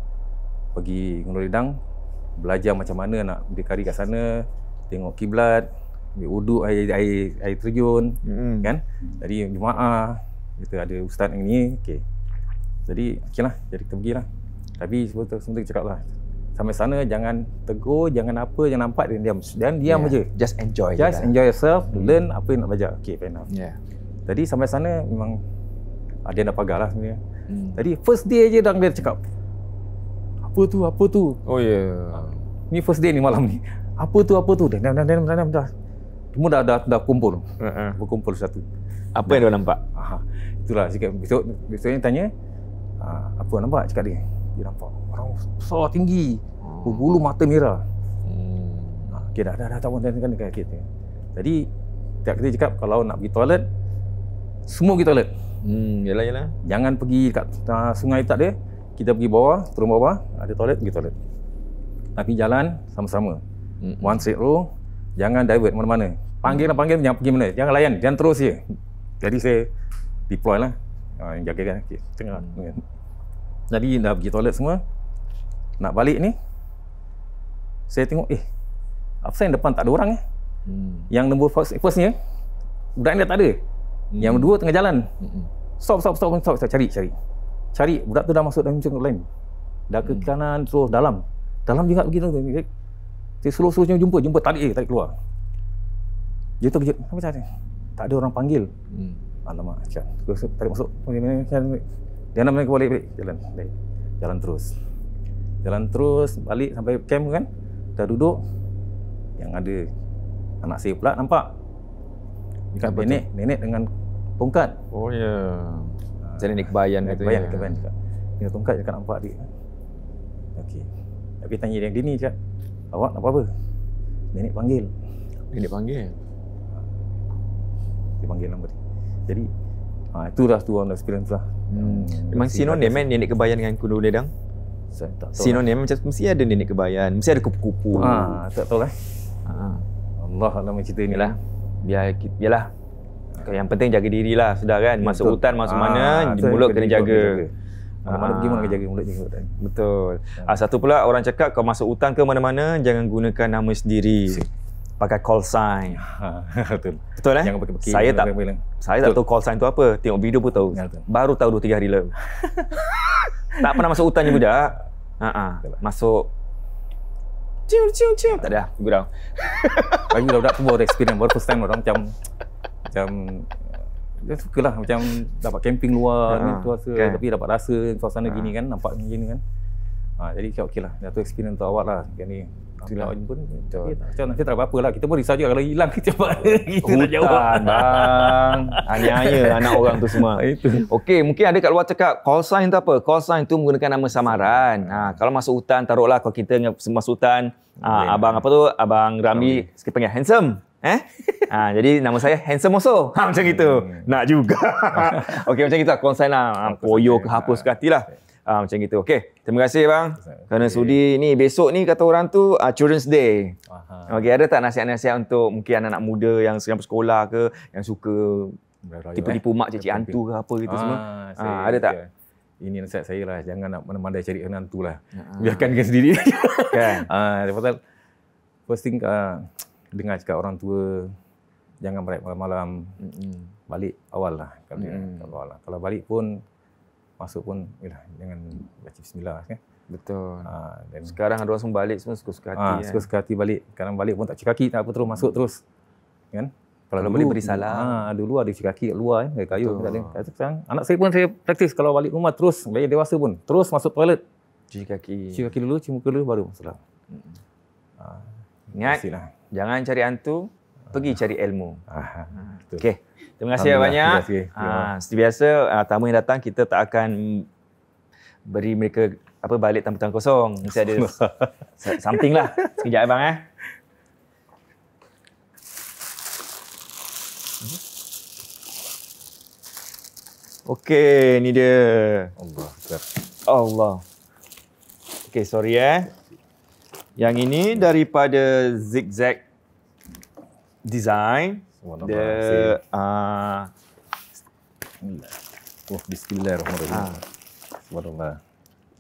pergi Gunung Lidang, belajar macam mana nak berdikari kat sana, tengok kiblat, ambil wuduk, air terjun, kan. Jadi jemaah kita ada ustaz yang ni. Okey. Jadi okeylah, jadi kita pergilah. Tapi sebentar cakap lah, sampai sana jangan tegur, jangan apa, jangan nampak dia diam aja. Just enjoy yourself, learn apa yang nak belajar. Okey, fair enough. Jadi sampai sana memang ada yang dah pagar lah sebenarnya. Jadi first day je dia cakap, Apa tu? Oh ya. Yeah. Ni first day ni malam ni. Apa tu? Dah. Semua dah kumpul. Berkumpul satu. Apa yang dia nampak? Itulah cakap besoknya tanya, apa nampak? Cakap dia nampak orang besar tinggi, berbulu mata merah. Okey dah tak apa kan kita. Jadi kita cakap kalau nak pergi toilet, semua pergi toilet. Yalah. Jangan pergi kat sungai tak ada. Kita pergi bawah, turun bawah, ada toilet, pergi toilet. Tapi jalan sama-sama. One straight row, jangan divert mana-mana. Panggil jangan pergi mana. Jangan layan, jangan terus je. Jadi saya deploy lah. Yang jaga kan. Okay, tengah. Jadi dah pergi toilet semua. Nak balik ni, saya tengok, apa yang depan tak ada orang Yang nombor firstnya, budak ni dah tak ada. Yang dua tengah jalan. Stop. Cari. Budak tu dah masuk dalam jungkul lain. Dah ke kanan, terus dalam. Dalam juga begitu. Saya suruh jumpa, tarik keluar. Dia terkejut. Apa cakap? Tak ada orang panggil. Alamak, terus tarik masuk. Dia nak balik. Jalan terus balik sampai camp kan. Dah duduk. Yang ada anak saya pula nampak. Dekat nenek dengan tongkat. Oh ya. Jadi nenek kebayan gitu ya. Kebayan. Dia tongkat dekat nampak dia. Okey. Tapi tanya dia ni cakap, awak nak apa? Nenek panggil. Dia panggil nama dia. Jadi itu dah tu experience lah. Memang sinonim nenek kebayan dengan kudu ledang. Saya tak tahu. Sinonim macam mesti ada nenek kebayan, mesti ada kupu-kupu. Tak tahu lah. Allah alam cerita ni lah. Biarlah. Yang penting jaga dirilah sudah kan. Masuk hutan masuk mana, mulut kena jaga. Mana pergi mana kena jaga mulut jaga hutan. Betul. Satu pula orang cakap kau masuk hutan ke mana-mana jangan gunakan nama sendiri. Pakai call sign. Betul Jangan pakai Saya tak tahu call sign tu apa. Tengok video pun tahu. Baru tahu 2-3 hari lalu. Tak pernah masuk hutan je budak. Masuk cium. Tak ada. Gurau. Bagi budak tu baru experience, baru first time orang macam dia sukalah macam dapat camping luar ni tu rasa kan. Tapi dapat rasa suasana gini kan, nampak gini kan. Jadi okeylah. Dah tu experience untuk awak lah. Ni awak pun macam nanti tak apa-apa lah. Kita pun risau juga kalau hilang kita buat kita nak jawab. Bang. Aniaya anak orang tu semua. Okey, mungkin ada kat luar cakap call sign tu apa? Call sign tu menggunakan nama samaran. Kalau masuk hutan taruhlah kalau kita masuk hutan abang apa tu? Abang Ramli sikit panggil handsome. Jadi nama saya handsome also. Macam gitu. Nak juga. Okey macam gitu call sign lah. Poyo ke hapus ke hatilah. Macam gitu. Okey, terima kasih bang. Kerana sudi ni besok ni kata orang tu Children's Day. Okey, ada tak nasihat-nasihat untuk mungkin anak-anak muda yang sedang bersekolah ke yang suka tipu-tipu mak cicik hantu ke apa gitu semua? Ada tak? Ini nasihat saya lah, jangan nak mana-mana cari hantu lah. Biarkan dia sendiri. Kan? Pasal first thing dengar cakap orang tua jangan balik malam-malam. Balik awal lah. Kalau balik pun masuk pun jangan baca bismillah kan. Betul. Dan sekarang ada orang semua balik semua suka-suka hati. Suka-suka hati balik. Kadang balik pun tak cuci kaki, tak apa terus masuk terus. Kan? Kalau boleh beri salam. Dulu ada cuci kaki kat luar kan, kayu tak ada. Sekarang anak saya pun saya praktis kalau balik rumah terus, balik dewasa pun terus masuk toilet. Cuci kaki. Cuci kaki dulu, cuci muka dulu baru masuk. Ingat, jangan cari hantu, pergi cari ilmu. Okey. Terima kasih banyak. Seperti biasa, tamu yang datang kita tak akan beri mereka balik tanpa tangan kosong. Mesti ada something lah. Sekejap abang Okey, ni dia. Allah. Okey, sorry Yang ini daripada Zigzag Design. Bismillahirrahmanirrahim. Subhanallah.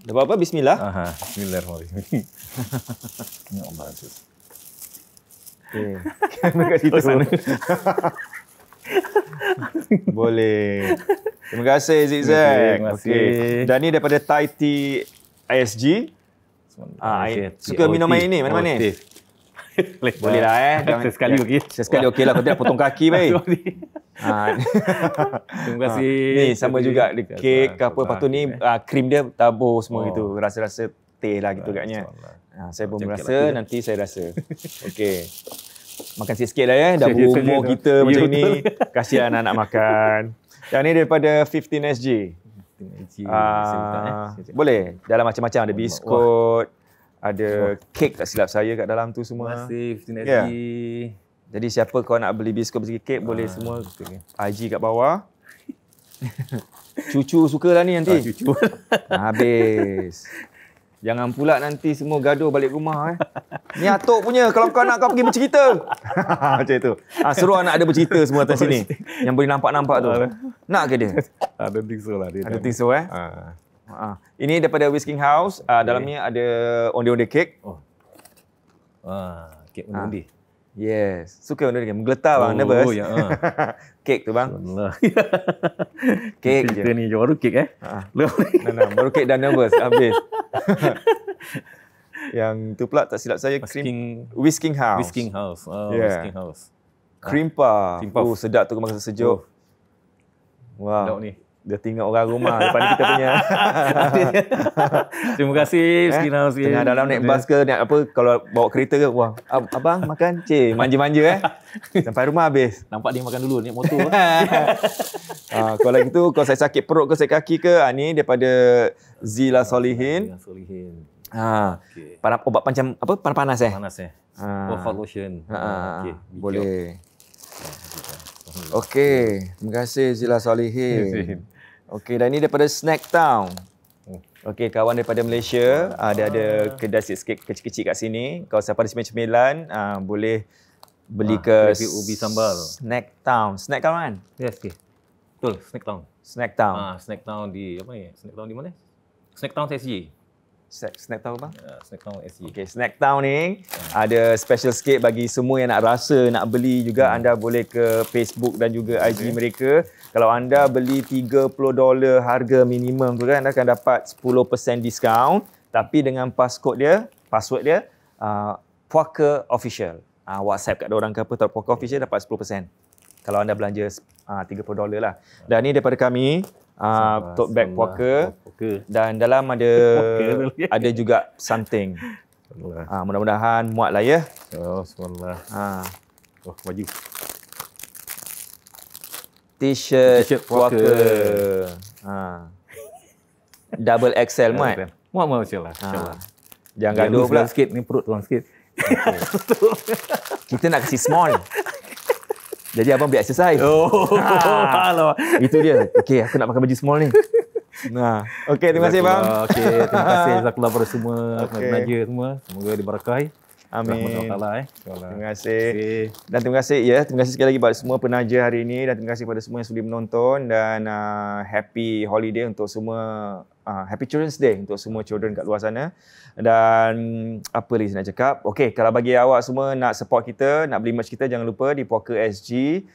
Dah apa? Bismillah. Bismillahirrahmanirrahim. Ya Allah. Okey. Kena kat situ sana. Boleh. Terima kasih Zigzag. Terima kasih. Dan ni daripada Thai Tea ISG. Suka minum air ni? Mana-mana ni? Boleh lah Sekali okey. Sekali okey lah. Kau tidak potong kaki baik. Terima kasih. Ni sama juga. Kek ke apa. Lepas tu ni krim dia tabur semua gitu. Rasa-rasa latih lah gitu agaknya. Saya pun merasa, nanti saya rasa. Okey. Makan sikit-sikit lah dah berumur kita macam ni. Kasihan anak makan. Yang ni daripada 15SG. Boleh. Dalam macam-macam ada biskut, ada kek tak silap saya kat dalam tu semua. Terima kasih 15SG. Yeah. Jadi siapa kau nak beli biskut, beli kek boleh semua. IG kat bawah. Cucu sukalah ni nanti. Cucu. Habis. Jangan pula nanti semua gaduh balik rumah. Ni atuk punya. Kalau kau nak, kau pergi bercerita. Macam itu. Suruh anak ada bercerita semua atas sini. Yang boleh nampak-nampak tu. Nak ke dia? I don't think so lah. I don't think so Ini daripada Whisking House. Dalam ni ada onde-onde kek. Kek onde-onde. Yes. Suka onde-onde kek. Menggeletar bang. Nervous. Ya. Kek tu bang. Kek je. Kita ni baru kek Nah, baru kek dah nervous. Habis. Yang tu pula tak silap saya Whisking House. Whisking House. Whisking House. Cream puff. Sedap tu masa sejuk. Wow. Sedap ni. Dia tengok orang rumah depan kita punya. Terima kasih Whisking House. Tengah dalam naik bas ke, naik apa, kalau bawa kereta ke, wah, abang makan, manja-manja sampai rumah habis. Nampak dia makan dulu naik motor. Kalau gitu, kalau saya sakit perut ke, sakit kaki ke, ni daripada Zila Solihin. Okay. Obat macam apa? Panas-panas Panas hot lotion. Boleh. Okey, terima kasih Zila Solihin. Okey, dan ini daripada Snack Town. Okey, kawan daripada Malaysia. Dia ada kedai sikit kecil-kecil kat sini. Kalau siapa ada cemilan, boleh beli ke ubi sambal. Snack Town. Snack Town kan? Yes, okay. Betul, Snack Town. Snack Town. Snack Town di apa ni? Snack Town di mana? Snack Town SG. Snack Town bang? Snack Town SG. Okey, Snack Town ni ada special sikit bagi semua yang nak rasa, nak beli juga. Anda boleh ke Facebook dan juga IG mereka. Kalau anda beli $30 harga minimum tu kan, anda akan dapat 10% diskaun. Tapi dengan password dia, Puaka Official. WhatsApp kat orang ke apa, Puaka Official dapat 10%. Kalau anda belanja $30 lah. Dan ni daripada kami, tote bag Puaka. Dan dalam ada juga something. Mudah-mudahan muat lah ya. Bismillah. Baju. T-shirt Puaka. Double XL muat. Muat insyaAllah. Jangan gaduh pula. Sikit ni perut tuang sikit. Kita nak kasi small. Jadi abang buat exercise. Itu dia. Okey, aku nak pakai baju small ni. Okey, terima kasih bang. Okey, terima kasih jazakallah pada semua penaja semua. Semoga diberkahi. Amin. Terima kasih. Dan terima kasih terima kasih sekali lagi kepada semua penaja hari ini, dan terima kasih kepada semua yang sudi menonton, dan happy holiday untuk semua, happy Children's Day untuk semua children kat luar sana. Dan apa lagi nak cakap? Okey, kalau bagi awak semua nak support kita, nak beli merch kita, jangan lupa di puakasg.com.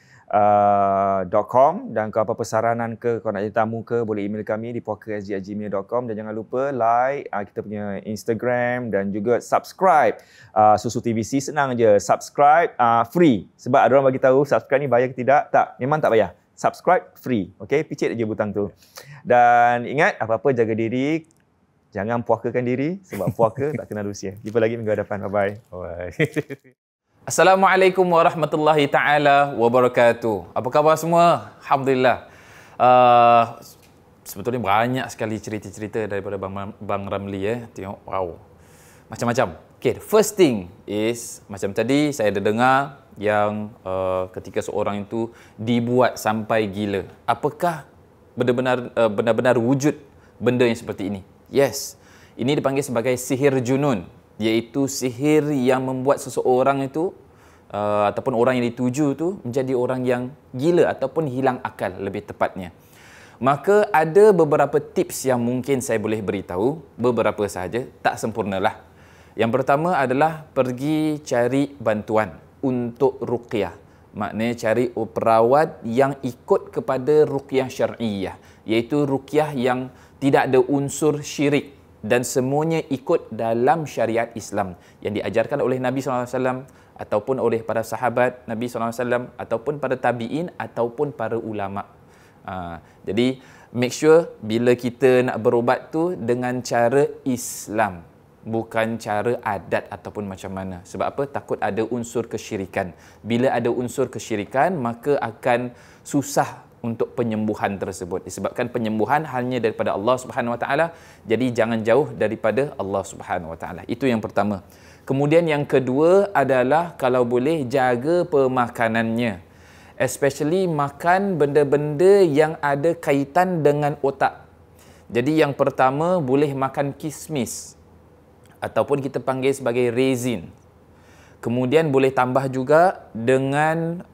Dan kalau apa-apa saranan ke, kalau nak jadi tamu ke, boleh email kami di puakasg@gmail.com. Dan jangan lupa like kita punya Instagram dan juga subscribe Susu TVC. Senang je, subscribe free. Sebab ada orang bagi tahu subscribe ni bayar ke tidak. Tak, memang tak bayar. Subscribe free. Okey, picit je butang tu. Dan ingat, apa-apa jaga diri. Jangan puakakan diri, sebab puaka tak kenal usia. Jumpa lagi minggu hadapan. Bye-bye. Assalamualaikum warahmatullahi taala wabarakatuh. Apa khabar semua? Alhamdulillah. Sebetulnya banyak sekali cerita-cerita daripada Bang Ramli Tengok, wow. Macam-macam. Okay, the first thing is macam tadi saya ada dengar yang ketika seorang itu dibuat sampai gila. Apakah benar-benar wujud benda yang seperti ini? Yes. Ini dipanggil sebagai sihir junun, iaitu sihir yang membuat seseorang itu ataupun orang yang dituju tu menjadi orang yang gila ataupun hilang akal lebih tepatnya. Maka ada beberapa tips yang mungkin saya boleh beritahu, beberapa sahaja, tak sempurnalah. Yang pertama adalah pergi cari bantuan untuk ruqyah. Maknanya cari perawat yang ikut kepada ruqyah syar'iyah, iaitu ruqyah yang tidak ada unsur syirik dan semuanya ikut dalam syariat Islam yang diajarkan oleh Nabi SAW ataupun oleh para sahabat Nabi SAW ataupun para tabi'in ataupun para ulama. Jadi make sure bila kita nak berubat tu dengan cara Islam. bukan cara adat ataupun macam mana. Sebab apa? Takut ada unsur kesyirikan. Bila ada unsur kesyirikan, maka akan susah untuk penyembuhan tersebut. Disebabkan penyembuhan hanya daripada Allah Subhanahu Wa Taala, jadi jangan jauh daripada Allah Subhanahu Wa Taala. Itu yang pertama. Kemudian yang kedua adalah kalau boleh jaga pemakanannya. Especially makan benda-benda yang ada kaitan dengan otak. Jadi yang pertama boleh makan kismis ataupun kita panggil sebagai raisin. Kemudian boleh tambah juga dengan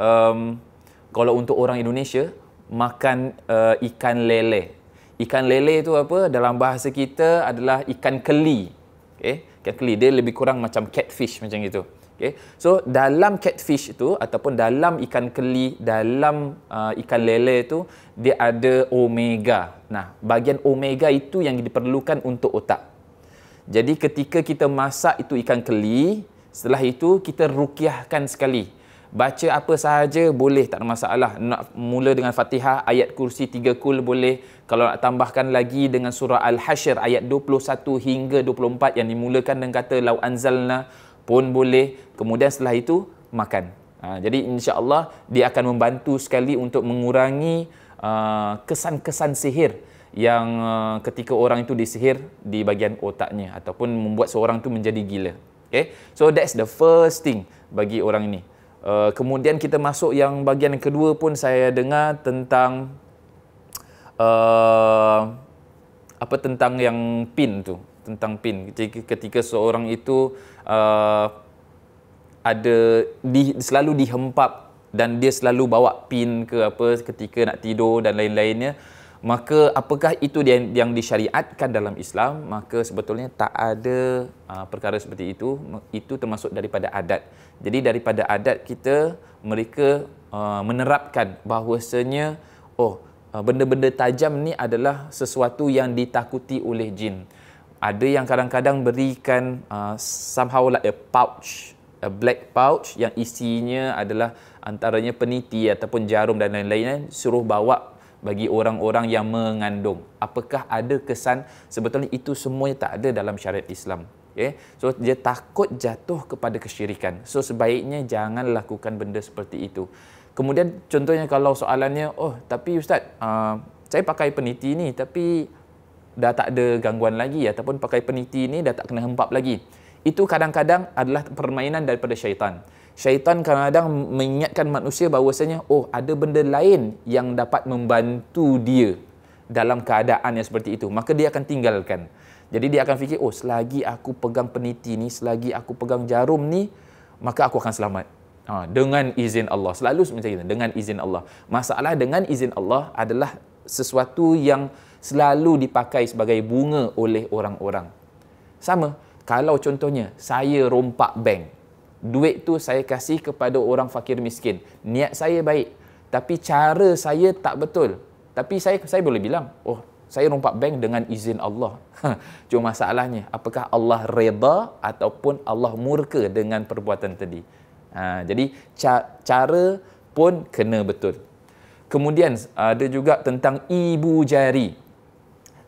kalau untuk orang Indonesia makan ikan lele. Ikan lele itu apa? Dalam bahasa kita adalah ikan keli. Okay? Ikan keli dia lebih kurang macam catfish macam itu. Okay? So dalam catfish itu ataupun dalam ikan keli, dalam ikan lele itu dia ada omega. Nah, bahagian omega itu yang diperlukan untuk otak. Jadi ketika kita masak itu ikan keli, setelah itu kita ruqyahkan sekali. Baca apa sahaja boleh, tak ada masalah. Nak mula dengan Fatihah, ayat kursi 3 kul boleh. Kalau nak tambahkan lagi dengan surah Al-Hashr ayat 21 hingga 24 yang dimulakan dengan kata lau anzalna pun boleh. Kemudian setelah itu makan. Jadi insya-Allah dia akan membantu sekali untuk mengurangi kesan-kesan sihir yang ketika orang itu disihir di bahagian otaknya ataupun membuat seorang itu menjadi gila. Okay? So that's the first thing bagi orang ini. Kemudian kita masuk yang bahagian kedua pun saya dengar tentang tentang yang pin tu, tentang pin. Ketika seorang itu selalu dihempap dan dia selalu bawa pin ke apa ketika nak tidur dan lain-lainnya, maka apakah itu yang disyariatkan dalam Islam? Maka sebetulnya tak ada perkara seperti itu. Itu termasuk daripada adat. Jadi daripada adat kita, mereka menerapkan bahawasanya benda-benda tajam ni adalah sesuatu yang ditakuti oleh jin. Ada yang kadang-kadang berikan somehow like a pouch, a black pouch yang isinya adalah antaranya peniti ataupun jarum dan lain-lainnya, suruh bawa bagi orang-orang yang mengandung. Apakah ada kesan? Sebetulnya itu semuanya tak ada dalam syariat Islam. Okay? So dia takut jatuh kepada kesyirikan. So sebaiknya jangan lakukan benda seperti itu. Kemudian contohnya kalau soalannya, tapi Ustaz, saya pakai peniti ni tapi dah tak ada gangguan lagi, ataupun pakai peniti ni dah tak kena hempap lagi. Itu kadang-kadang adalah permainan daripada syaitan. Syaitan kadang-kadang mengingatkan manusia bahawasanya ada benda lain yang dapat membantu dia dalam keadaan yang seperti itu, maka dia akan tinggalkan. Jadi dia akan fikir, selagi aku pegang peniti ni, selagi aku pegang jarum ni, maka aku akan selamat. Dengan izin Allah. Selalu macam itu, dengan izin Allah. Masalah dengan izin Allah adalah sesuatu yang selalu dipakai sebagai bunga oleh orang-orang. Sama, kalau contohnya saya rompak bank, duit tu saya kasih kepada orang fakir miskin. Niat saya baik, tapi cara saya tak betul. Tapi saya boleh bilang, saya rompak bank dengan izin Allah. Cuma masalahnya, apakah Allah reda ataupun Allah murka dengan perbuatan tadi? Jadi cara pun kena betul. Kemudian ada juga tentang ibu jari.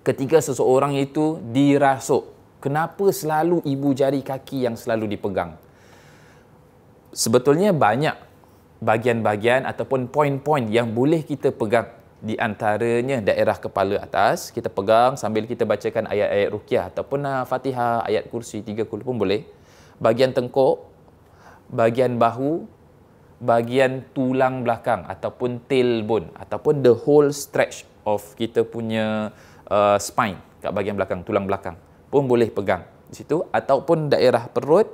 Ketika seseorang itu dirasuk, kenapa selalu ibu jari kaki yang selalu dipegang? Sebetulnya banyak bahagian-bahagian ataupun poin-poin yang boleh kita pegang. Di antaranya daerah kepala atas, kita pegang sambil kita bacakan ayat-ayat ruqyah ataupun Fatihah, ayat kursi 3 kul pun boleh. Bahagian tengkuk, bahagian bahu, bahagian tulang belakang ataupun tailbone ataupun the whole stretch of kita punya spine kat bahagian belakang, tulang belakang pun boleh pegang di situ, ataupun daerah perut,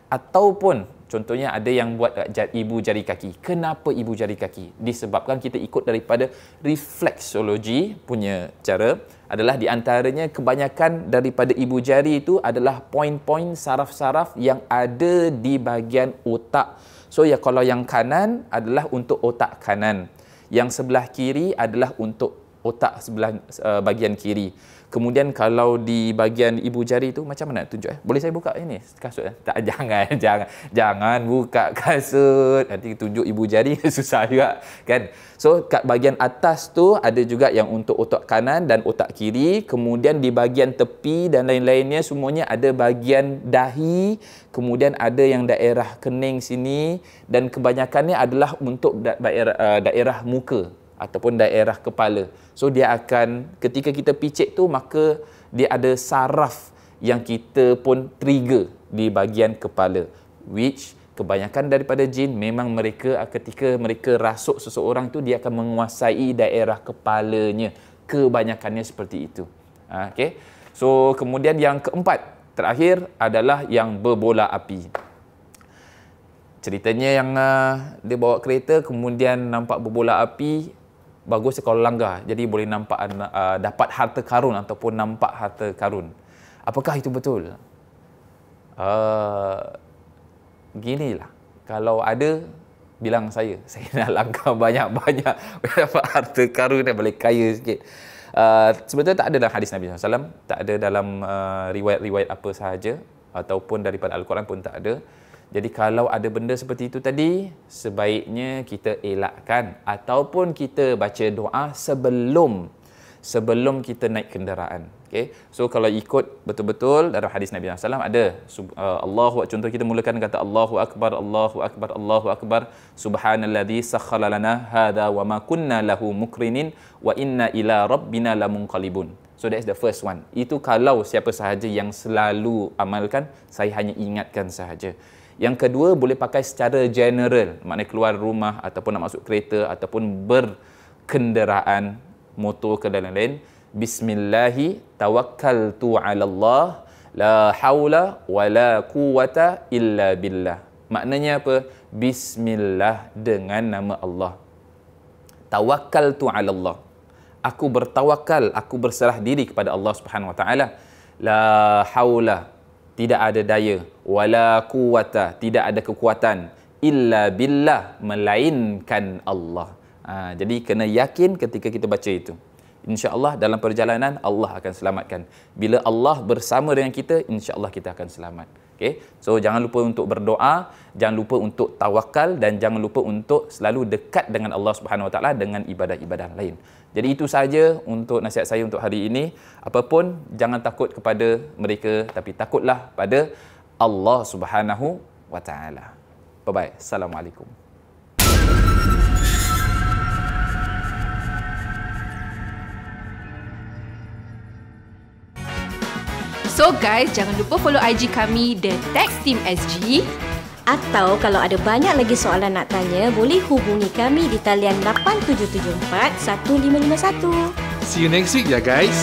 ataupun contohnya ada yang buat ibu jari kaki. Kenapa ibu jari kaki? Disebabkan kita ikut daripada refleksologi punya cara, adalah di antaranya kebanyakan daripada ibu jari itu adalah poin-poin saraf-saraf yang ada di bahagian otak. So ya, kalau yang kanan adalah untuk otak kanan, yang sebelah kiri adalah untuk otak sebelah bahagian kiri. Kemudian kalau di bahagian ibu jari tu macam mana tunjuk Boleh saya buka ini kasut Tak, jangan buka kasut. Nanti tunjuk ibu jari susah juga kan. So kat bahagian atas tu ada juga yang untuk otak kanan dan otak kiri. Kemudian di bahagian tepi dan lain-lainnya semuanya ada bahagian dahi, kemudian ada yang daerah kening sini, dan kebanyakannya adalah untuk daerah muka ataupun daerah kepala. So dia akan, ketika kita picit tu, maka dia ada saraf yang kita pun trigger di bahagian kepala, which kebanyakan daripada jin memang mereka ketika mereka rasuk seseorang tu, dia akan menguasai daerah kepalanya. Kebanyakannya seperti itu. Okay. So kemudian yang keempat, terakhir adalah yang berbola api. Ceritanya yang dia bawa kereta, kemudian nampak berbola api. Bagus kalau langgar, jadi boleh nampak dapat harta karun ataupun nampak harta karun. Apakah itu betul? Ginilah, kalau ada, bilang saya nak langgar banyak-banyak dapat harta karun dan boleh kaya sikit. Sebetulnya tak ada dalam hadis Nabi SAW, tak ada dalam riwayat-riwayat apa sahaja, ataupun daripada Al-Quran pun tak ada. Jadi kalau ada benda seperti itu tadi, sebaiknya kita elakkan ataupun kita baca doa sebelum kita naik kenderaan. Okay? So kalau ikut betul-betul dalam hadis Nabi SAW ada contoh kita mulakan kata Allahu Akbar, Allahu Akbar, Allahu Akbar, Subhanalladzi sakhkhara lana hadza wa ma kunna lahu muqrinin wa inna ila rabbina lamunqalibun. So that's the first one. Itu kalau siapa sahaja yang selalu amalkan, saya hanya ingatkan sahaja. Yang kedua, boleh pakai secara general, maknanya keluar rumah ataupun nak masuk kereta ataupun berkenderaan motor ke dan lain-lain. Bismillahi tawakkaltu 'ala Allah la haula wala quwwata illa billah. Maknanya apa? Bismillah, dengan nama Allah. Tawakkaltu 'ala Allah. Aku bertawakal, aku berserah diri kepada Allah Subhanahu wa taala. La haula, tidak ada daya, wala quwwata, tidak ada kekuatan, illa billah, melainkan Allah. Jadi kena yakin ketika kita baca itu. InsyaAllah dalam perjalanan Allah akan selamatkan. Bila Allah bersama dengan kita, insyaAllah kita akan selamat. Okay? So jangan lupa untuk berdoa, jangan lupa untuk tawakal, dan jangan lupa untuk selalu dekat dengan Allah Subhanahu Wa Taala dengan ibadah-ibadah lain. Jadi itu sahaja untuk nasihat saya untuk hari ini. Apapun, jangan takut kepada mereka, tapi takutlah pada Allah Subhanahu Wa Taala. Bye-bye. Assalamualaikum. So guys, jangan lupa follow IG kami The Tech Team SG. Atau kalau ada banyak lagi soalan nak tanya, boleh hubungi kami di talian 8774 1551. See you next week ya guys.